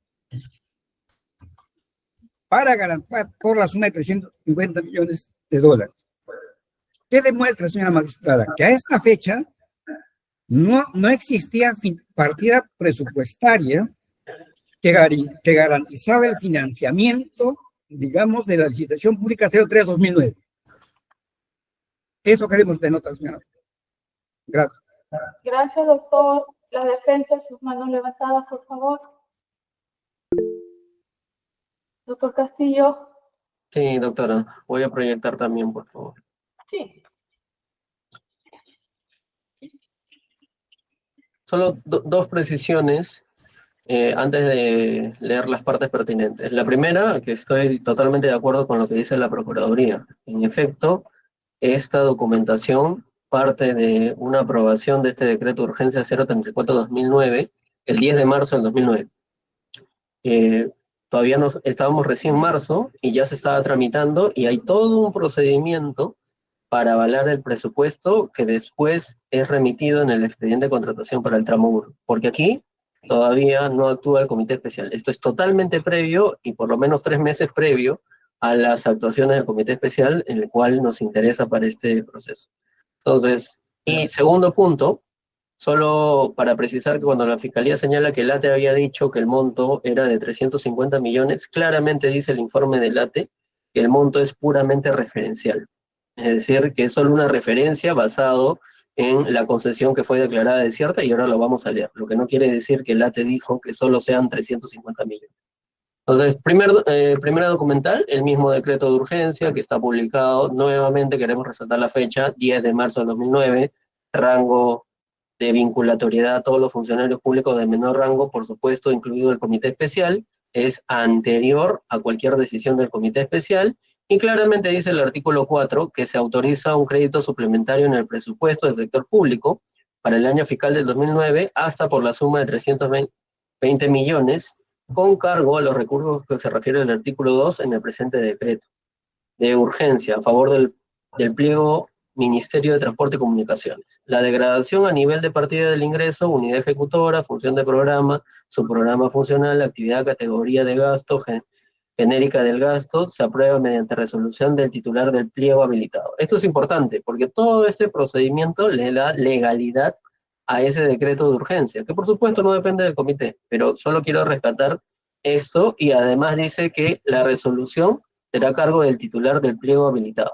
para garantir por la suma de 350 millones de dólares. ¿Qué demuestra, señora magistrada? Que a esta fecha no existía partida presupuestaria que garantizaba el financiamiento, digamos, de la licitación pública 03-2009. Eso queremos denotar, señora. Gracias. Gracias, doctor. La defensa, sus manos levantadas, por favor. Doctor Castillo. Sí, doctora, voy a proyectar también, por favor. Sí. Solo dos precisiones antes de leer las partes pertinentes. La primera, que estoy totalmente de acuerdo con lo que dice la Procuraduría. En efecto, esta documentación parte de una aprobación de este decreto de urgencia 034-2009, el 10 de marzo del 2009. Todavía estábamos recién en marzo y ya se estaba tramitando y hay todo un procedimiento para avalar el presupuesto que después es remitido en el expediente de contratación para el tramo 1, porque aquí todavía no actúa el comité especial. Esto es totalmente previo y por lo menos 3 meses previo a las actuaciones del comité especial en el cual nos interesa para este proceso. Entonces, y segundo punto, solo para precisar que cuando la Fiscalía señala que el ATE había dicho que el monto era de 350 millones, claramente dice el informe del ATE que el monto es puramente referencial. Es decir, que es solo una referencia basado en la concesión que fue declarada desierta, y ahora lo vamos a leer, lo que no quiere decir que el ATE dijo que solo sean 350 millones. Entonces, primera documental, el mismo decreto de urgencia que está publicado, nuevamente queremos resaltar la fecha, 10 de marzo de 2009, rango de vinculatoriedad a todos los funcionarios públicos de menor rango, por supuesto, incluido el comité especial, es anterior a cualquier decisión del comité especial, y claramente dice el artículo 4 que se autoriza un crédito suplementario en el presupuesto del sector público para el año fiscal del 2009 hasta por la suma de 320 millones, con cargo a los recursos que se refiere al artículo 2 en el presente decreto de urgencia a favor del pliego Ministerio de Transporte y Comunicaciones. La degradación a nivel de partida del ingreso, unidad ejecutora, función de programa, subprograma funcional, actividad, categoría de gasto, genérica del gasto, se aprueba mediante resolución del titular del pliego habilitado. Esto es importante porque todo este procedimiento le da legalidad a ese decreto de urgencia, que por supuesto no depende del comité, pero solo quiero rescatar esto, y además dice que la resolución será a cargo del titular del pliego habilitado.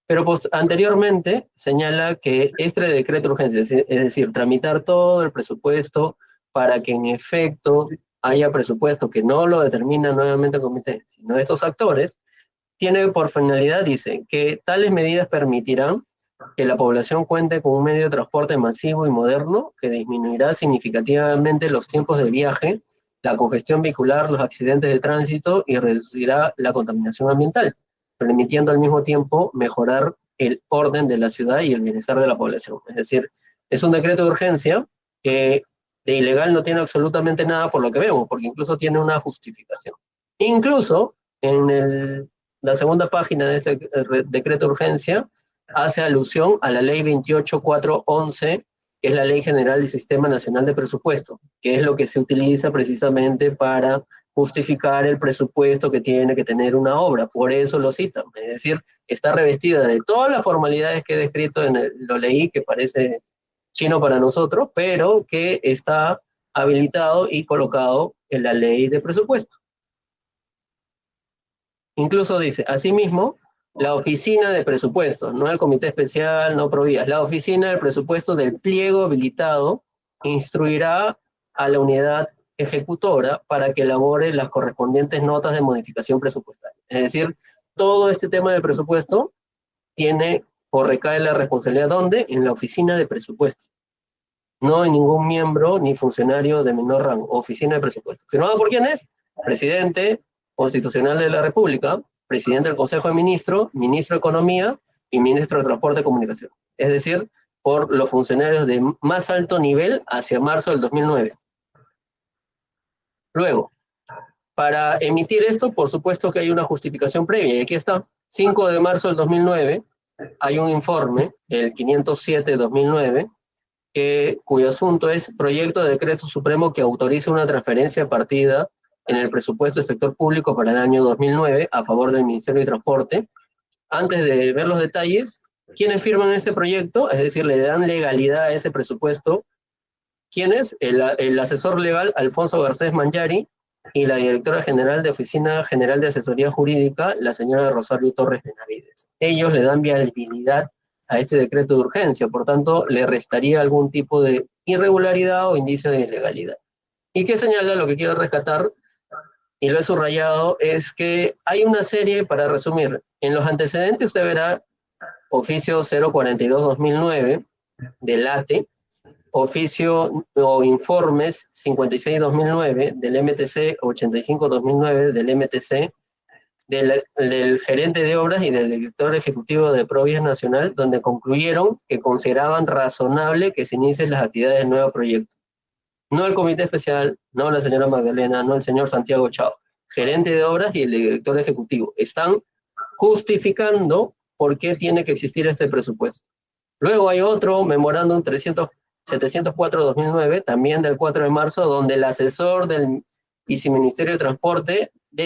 Pero anteriormente señala que este decreto de urgencia, es decir, tramitar todo el presupuesto para que en efecto haya presupuesto, que no lo determina nuevamente el comité, sino estos actores, tiene por finalidad, dice, que tales medidas permitirán que la población cuente con un medio de transporte masivo y moderno que disminuirá significativamente los tiempos de viaje, la congestión vehicular, los accidentes de tránsito y reducirá la contaminación ambiental, permitiendo al mismo tiempo mejorar el orden de la ciudad y el bienestar de la población. Es decir, es un decreto de urgencia que de ilegal no tiene absolutamente nada por lo que vemos, porque incluso tiene una justificación. Incluso en la segunda página de ese decreto de urgencia hace alusión a la ley 28411, que es la Ley General del Sistema Nacional de Presupuesto, que es lo que se utiliza precisamente para justificar el presupuesto que tiene que tener una obra. Por eso lo citan. Es decir, está revestida de todas las formalidades que he descrito, lo leí, que parece chino para nosotros, pero que está habilitado y colocado en la ley de presupuesto. Incluso dice, asimismo, la oficina de presupuestos, no el comité especial, no Provías, la oficina de presupuestos del pliego habilitado instruirá a la unidad ejecutora para que elabore las correspondientes notas de modificación presupuestaria. Es decir, todo este tema de presupuesto tiene o recae la responsabilidad, ¿dónde? En la oficina de presupuesto. No en ningún miembro ni funcionario de menor rango, oficina de presupuesto. ¿Firmado por quién es? Presidente constitucional de la República, presidente del Consejo de Ministros, ministro de Economía y ministro de Transporte y Comunicación. Es decir, por los funcionarios de más alto nivel hacia marzo del 2009. Luego, para emitir esto, por supuesto que hay una justificación previa, y aquí está, 5 de marzo del 2009, hay un informe, el 507-2009, cuyo asunto es proyecto de decreto supremo que autoriza una transferencia partida en el presupuesto del sector público para el año 2009 a favor del Ministerio de Transporte. Antes de ver los detalles, ¿quiénes firman ese proyecto? Es decir, le dan legalidad a ese presupuesto. ¿Quién es? El asesor legal Alfonso Garcés Mangiari y la directora general de Oficina General de Asesoría Jurídica, la señora Rosario Torres Benavides. Ellos le dan viabilidad a este decreto de urgencia, por tanto, le restaría algún tipo de irregularidad o indicio de ilegalidad. ¿Y qué señala? Lo que quiero rescatar, y lo he subrayado, es que hay una serie, para resumir, en los antecedentes usted verá oficio 042-2009 del ATE, oficio o informes 56-2009 del MTC, 85-2009 del MTC, del gerente de obras y del director ejecutivo de Provías Nacional, donde concluyeron que consideraban razonable que se inicien las actividades del nuevo proyecto. No el comité especial, no la señora Magdalena, no el señor Santiago Chao, gerente de obras y el director ejecutivo. Están justificando por qué tiene que existir este presupuesto. Luego hay otro memorándum 704-2009, también del 4 de marzo, donde el asesor del Viceministerio de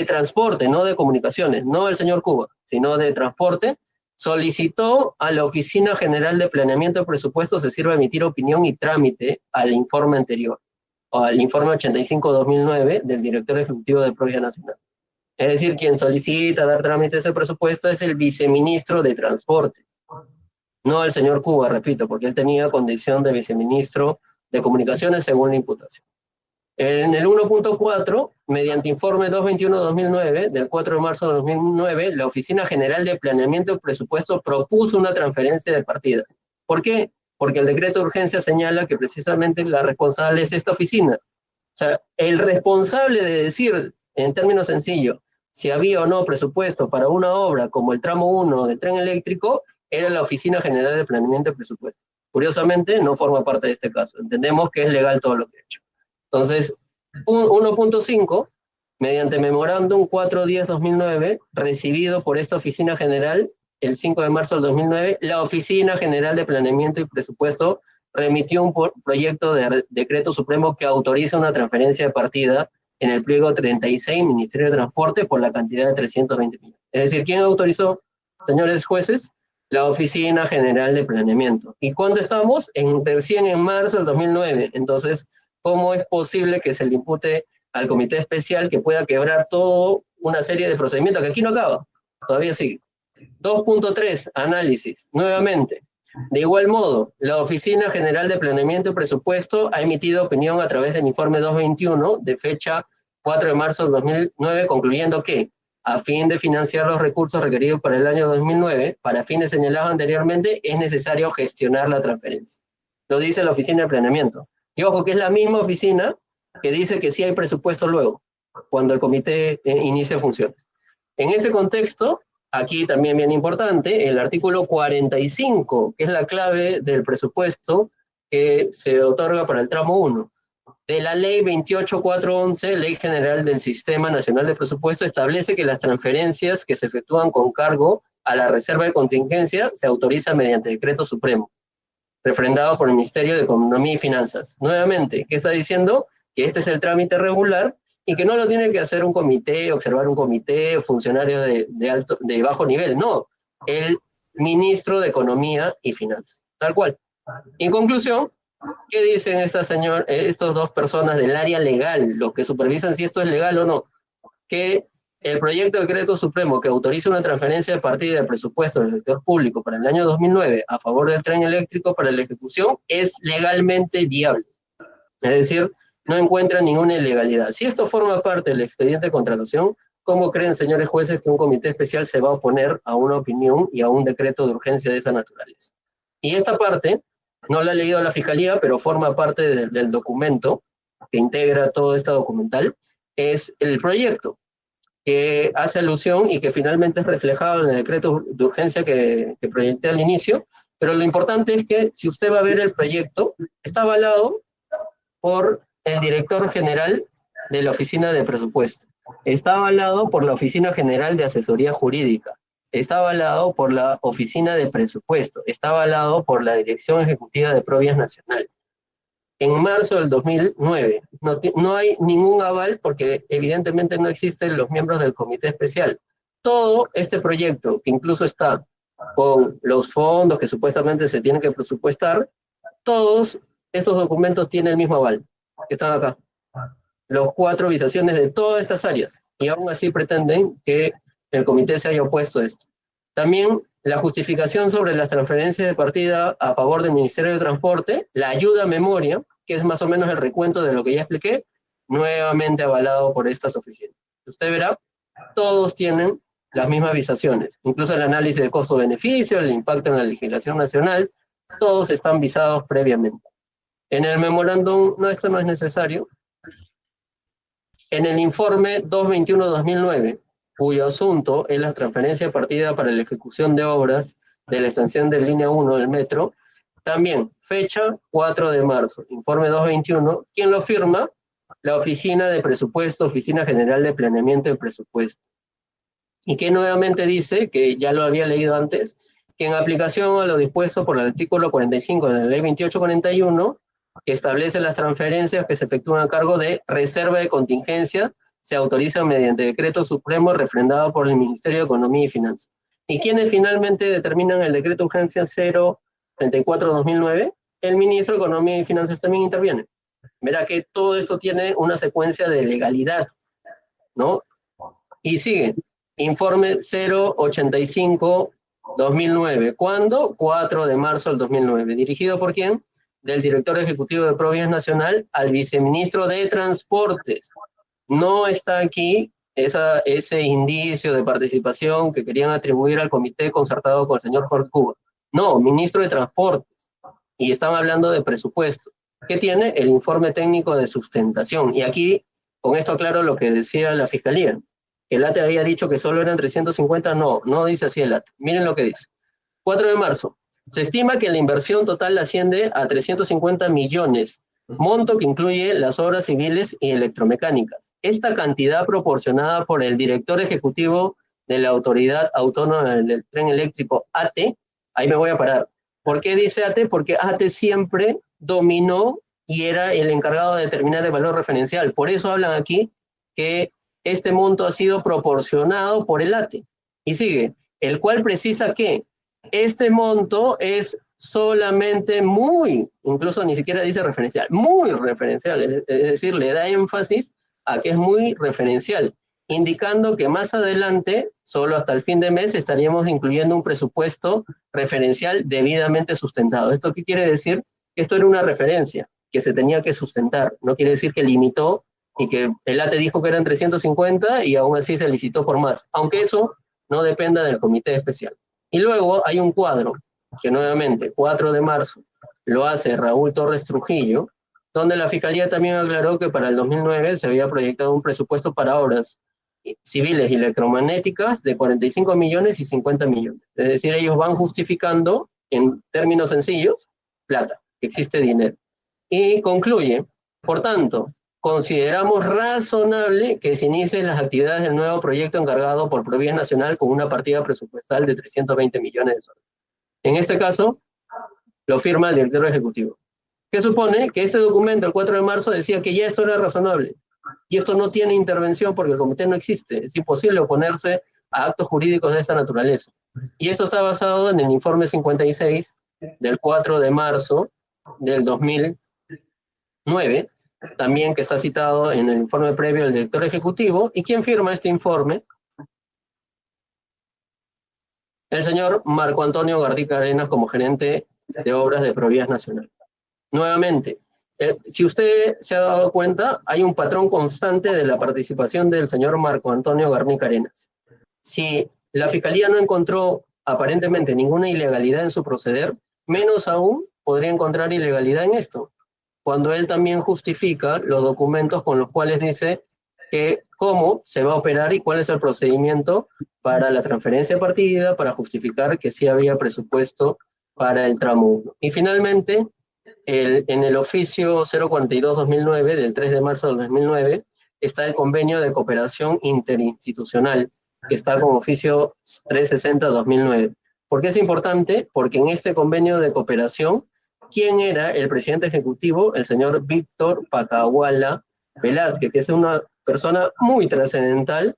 Transporte, no de Comunicaciones, no el señor Cuba, sino de Transporte, solicitó a la Oficina General de Planeamiento de Presupuestos se sirva emitir opinión y trámite al informe anterior, o al informe 85-2009 del director ejecutivo de Provías Nacional. Es decir, quien solicita dar trámite a ese presupuesto es el viceministro de Transportes, no al señor Cuba, repito, porque él tenía condición de viceministro de Comunicaciones según la imputación. En el 1.4, mediante informe 221-2009, del 4 de marzo de 2009, la Oficina General de Planeamiento y Presupuesto propuso una transferencia de partidas. ¿Por qué? Porque el decreto de urgencia señala que precisamente la responsable es esta oficina. O sea, el responsable de decir, en términos sencillos, si había o no presupuesto para una obra como el tramo 1 del tren eléctrico, era la Oficina General de Planeamiento y Presupuesto. Curiosamente, no forma parte de este caso. Entendemos que es legal todo lo que ha hecho. Entonces, 1.5, mediante memorándum 410-2009, recibido por esta Oficina General el 5 de marzo del 2009, la Oficina General de Planeamiento y Presupuesto remitió un proyecto de decreto supremo que autoriza una transferencia de partida en el pliego 36, Ministerio de Transporte, por la cantidad de 320 millones. Es decir, ¿quién autorizó, señores jueces? La Oficina General de Planeamiento. ¿Y cuándo estamos? Recién en marzo del 2009. Entonces, ¿cómo es posible que se le impute al comité especial que pueda quebrar toda una serie de procedimientos que aquí no acaba? Todavía sigue. 2.3, análisis. Nuevamente, de igual modo, la Oficina General de Planeamiento y Presupuesto ha emitido opinión a través del informe 221 de fecha 4 de marzo del 2009, concluyendo que, a fin de financiar los recursos requeridos para el año 2009, para fines señalados anteriormente, es necesario gestionar la transferencia. Lo dice la Oficina de Planeamiento. Y ojo, que es la misma oficina que dice que sí hay presupuesto luego, cuando el comité inicie funciones. En ese contexto, aquí también bien importante, el artículo 45, que es la clave del presupuesto que se otorga para el tramo 1, de la Ley 28411, Ley General del Sistema Nacional de Presupuesto, establece que las transferencias que se efectúan con cargo a la reserva de contingencia se autorizan mediante decreto supremo, refrendado por el Ministerio de Economía y Finanzas. Nuevamente, ¿qué está diciendo? Que este es el trámite regular y que no lo tiene que hacer un comité, observar un comité, funcionario de bajo nivel, no, el ministro de Economía y Finanzas, tal cual. En conclusión, ¿qué dicen estos dos personas del área legal, los que supervisan si esto es legal o no? Que el proyecto de decreto supremo que autoriza una transferencia de partida de presupuesto del sector público para el año 2009 a favor del tren eléctrico para la ejecución es legalmente viable. Es decir, no encuentra ninguna ilegalidad. Si esto forma parte del expediente de contratación, ¿cómo creen, señores jueces, que un comité especial se va a oponer a una opinión y a un decreto de urgencia de esa naturaleza? Y esta parte no la ha leído la Fiscalía, pero forma parte del documento que integra todo este documental, es el proyecto que hace alusión y que finalmente es reflejado en el decreto de urgencia que proyecté al inicio, pero lo importante es que si usted va a ver el proyecto, está avalado por el director general de la Oficina de Presupuesto, está avalado por la Oficina General de Asesoría Jurídica, está avalado por la Oficina de Presupuesto, está avalado por la Dirección Ejecutiva de Provías Nacional. En marzo del 2009, no hay ningún aval porque evidentemente no existen los miembros del comité especial. Todo este proyecto, que incluso está con los fondos que supuestamente se tienen que presupuestar, todos estos documentos tienen el mismo aval, que están acá. Los 4 visaciones de todas estas áreas, y aún así pretenden que el comité se haya opuesto a esto. También la justificación sobre las transferencias de partida a favor del Ministerio de Transporte, la ayuda a memoria, que es más o menos el recuento de lo que ya expliqué, nuevamente avalado por estas oficinas. Usted verá, todos tienen las mismas visaciones, incluso el análisis de costo-beneficio, el impacto en la legislación nacional, todos están visados previamente. En el memorándum, no, esto no es necesario. En el informe 221-2009, cuyo asunto es la transferencia de partida para la ejecución de obras de la extensión de línea 1 del metro, también fecha 4 de marzo, informe 221, ¿quién lo firma? La Oficina de Presupuesto, Oficina General de Planeamiento y Presupuesto. Y que nuevamente dice, que ya lo había leído antes, que en aplicación a lo dispuesto por el artículo 45 de la Ley 2841, que establece las transferencias que se efectúan a cargo de reserva de contingencia, se autorizan mediante decreto supremo refrendado por el Ministerio de Economía y Finanzas. ¿Y quiénes finalmente determinan el decreto de urgencia 034-2009? El Ministro de Economía y Finanzas también interviene. Verá que todo esto tiene una secuencia de legalidad, ¿no? Y sigue, informe 085 2009. ¿Cuándo? 4 de marzo del 2009. ¿Dirigido por quién? Del director ejecutivo de Provías Nacional al viceministro de Transportes. No está aquí ese indicio de participación que querían atribuir al comité concertado con el señor Jorge Cuba. No, ministro de Transportes. Y están hablando de presupuesto. ¿Qué tiene? El informe técnico de sustentación. Y aquí, con esto aclaro lo que decía la Fiscalía. El ATE había dicho que solo eran 350, no dice así el ATE. Miren lo que dice. 4 de marzo. Se estima que la inversión total asciende a 350 millones, monto que incluye las obras civiles y electromecánicas. Esta cantidad proporcionada por el director ejecutivo de la Autoridad Autónoma del Tren Eléctrico, ATE, ahí me voy a parar. ¿Por qué dice ATE? Porque ATE siempre dominó y era el encargado de determinar el valor referencial. Por eso hablan aquí que este monto ha sido proporcionado por el ATE. Y sigue, el cual precisa que este monto es solamente incluso ni siquiera dice referencial, muy referencial, es decir, le da énfasis a que es muy referencial, indicando que más adelante, solo hasta el fin de mes, estaríamos incluyendo un presupuesto referencial debidamente sustentado. ¿Esto qué quiere decir? Que esto era una referencia que se tenía que sustentar, no quiere decir que limitó y que el ATE dijo que eran 350 y aún así se licitó por más, aunque eso no dependa del comité especial. Y luego hay un cuadro que nuevamente, 4 de marzo, lo hace Raúl Torres Trujillo, donde la Fiscalía también aclaró que para el 2009 se había proyectado un presupuesto para obras civiles y electromagnéticas de 45 millones y 50 millones. Es decir, ellos van justificando, en términos sencillos, plata, que existe dinero. Y concluye, por tanto, consideramos razonable que se inicien las actividades del nuevo proyecto encargado por Provías Nacional con una partida presupuestal de 320 millones de soles. En este caso, lo firma el director ejecutivo. ¿Qué supone? Que este documento, el 4 de marzo, decía que ya esto era razonable. Y esto no tiene intervención porque el comité no existe. Es imposible oponerse a actos jurídicos de esta naturaleza. Y esto está basado en el informe 56 del 4 de marzo del 2009, también que está citado en el informe previo del director ejecutivo. ¿Y quién firma este informe? El señor Marco Antonio Garnica Arenas como gerente de obras de Provías Nacional. Nuevamente, si usted se ha dado cuenta, hay un patrón constante de la participación del señor Marco Antonio Garnica Arenas. Si la Fiscalía no encontró aparentemente ninguna ilegalidad en su proceder, menos aún podría encontrar ilegalidad en esto, cuando él también justifica los documentos con los cuales dice que cómo se va a operar y cuál es el procedimiento para la transferencia partida, para justificar que sí había presupuesto para el tramo 1. Y finalmente, en el oficio 042-2009, del 3 de marzo del 2009, está el convenio de cooperación interinstitucional, que está como oficio 360-2009. ¿Por qué es importante? Porque en este convenio de cooperación, ¿quién era el presidente ejecutivo? El señor Víctor Pacahuala Velázquez, que es una persona muy trascendental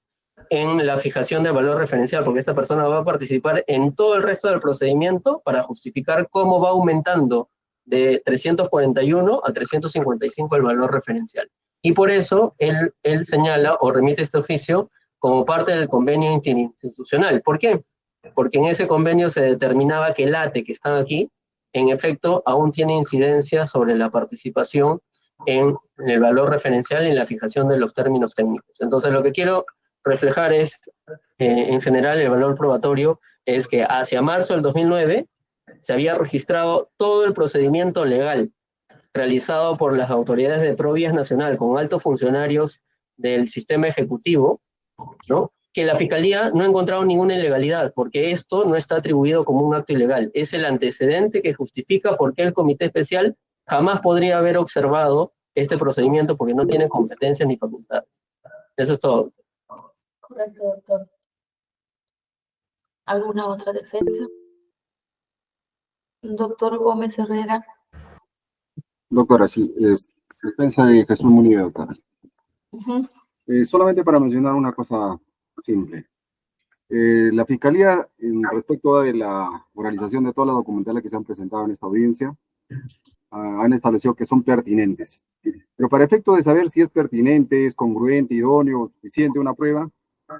en la fijación de valor referencial, porque esta persona va a participar en todo el resto del procedimiento para justificar cómo va aumentando de 341 a 355 el valor referencial. Y por eso él señala o remite este oficio como parte del convenio interinstitucional. ¿Por qué? Porque en ese convenio se determinaba que el ATE que están aquí, en efecto, aún tiene incidencia sobre la participación en el valor referencial y en la fijación de los términos técnicos. Entonces, lo que quiero reflejar es, en general, el valor probatorio es que hacia marzo del 2009 se había registrado todo el procedimiento legal realizado por las autoridades de Provías Nacional con altos funcionarios del sistema ejecutivo, ¿no? Que la Fiscalía no ha encontrado ninguna ilegalidad, porque esto no está atribuido como un acto ilegal. Es el antecedente que justifica por qué el comité especial jamás podría haber observado este procedimiento porque no tiene competencias ni facultades. Eso es todo. Correcto, doctor. ¿Alguna otra defensa? Doctor Gómez Herrera. Doctora, sí, es defensa de Jesús Munilla, doctora. Solamente para mencionar una cosa simple. La Fiscalía, respecto de la oralización de todas las documentales que se han presentado en esta audiencia, han establecido que son pertinentes. Pero para efecto de saber si es pertinente, es congruente, idóneo, suficiente una prueba,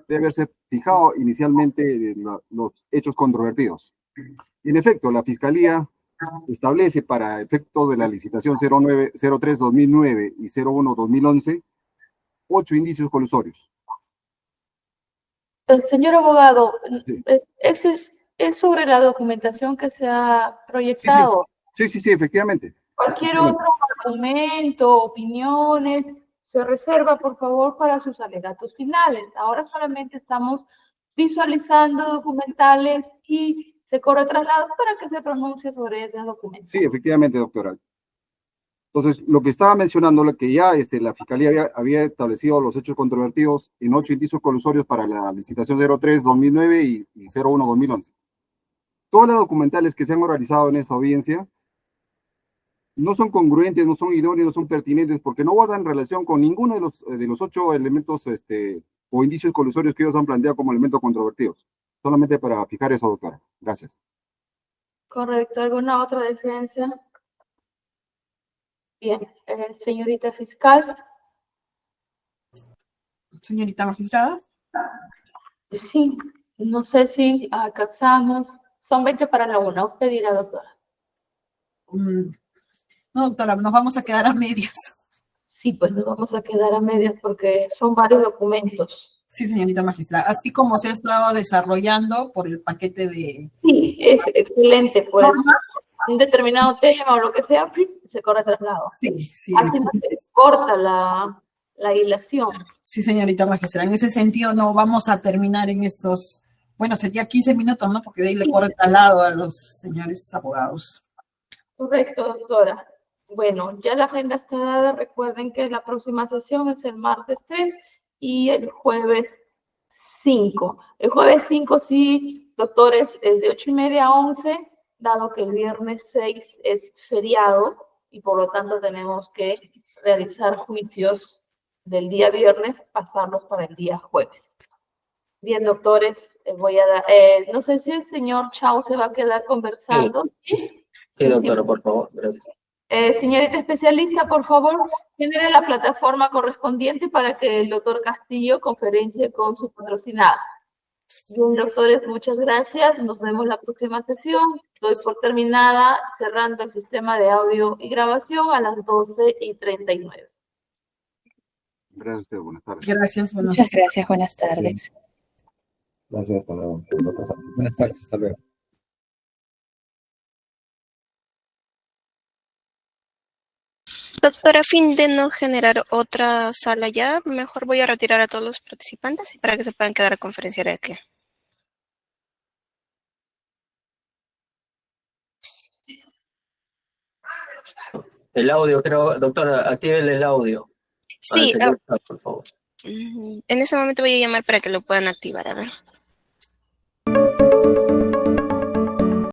debe haberse fijado inicialmente los hechos controvertidos. Y en efecto, la Fiscalía establece para efecto de la licitación 03-2009 y 01-2011 8 indicios colusorios. Señor abogado, Sí. es sobre la documentación que se ha proyectado. Sí, efectivamente. Cualquier otro argumento, opiniones, se reserva, por favor, para sus alegatos finales. Ahora solamente estamos visualizando documentales y se corre traslado para que se pronuncie sobre esos documentos. Sí, efectivamente, doctora. Entonces, lo que estaba mencionando, lo que ya la Fiscalía había establecido los hechos controvertidos en 8 indicios colusorios para la licitación 03-2009 y 01-2011. Todas las documentales que se han oralizado en esta audiencia no son congruentes, no son idóneos, no son pertinentes, porque no guardan relación con ninguno de los 8 elementos o indicios colusorios que ellos han planteado como elementos controvertidos. Solamente para fijar eso, doctora. Gracias. Correcto. ¿Alguna otra defensa? Bien. Señorita fiscal. Señorita magistrada. Sí. No sé si alcanzamos. Son 20 para la 1. Usted dirá, doctora. No, doctora, nos vamos a quedar a medias. Sí, pues nos vamos a quedar a medias porque son varios documentos. Sí, señorita magistrada. Así como se ha estado desarrollando por el paquete de... Sí, es excelente. Por un determinado tema o lo que sea, se corre traslado. Sí. Así no se corta la hilación. Sí, señorita magistrada. En ese sentido no vamos a terminar en estos... Bueno, sería 15 minutos, ¿no? Porque de ahí le corre traslado a los señores abogados. Correcto, doctora. Bueno, ya la agenda está dada. Recuerden que la próxima sesión es el martes 3 y el jueves 5. El jueves 5, sí, doctores, es de 8:30 a 11, dado que el viernes 6 es feriado y por lo tanto tenemos que realizar juicios del día viernes, pasarlos para el día jueves. Bien, doctores, voy a dar, no sé si el señor Chao se va a quedar conversando. Sí, doctora, por favor, gracias. Señorita especialista, por favor, genere la plataforma correspondiente para que el doctor Castillo conferencie con su patrocinado. Bien, doctores, muchas gracias. Nos vemos la próxima sesión. Doy por terminada, cerrando el sistema de audio y grabación a las 12:39. Gracias a usted, buenas tardes. Gracias, Muchas gracias, buenas tardes. Gracias, hasta luego. Buenas tardes, hasta luego. Doctora, a fin de no generar otra sala ya, mejor voy a retirar a todos los participantes y para que se puedan quedar a conferenciar aquí. El audio, creo, doctora, actívenle el audio. Sí, por favor. en ese momento voy a llamar para que lo puedan activar, a ver.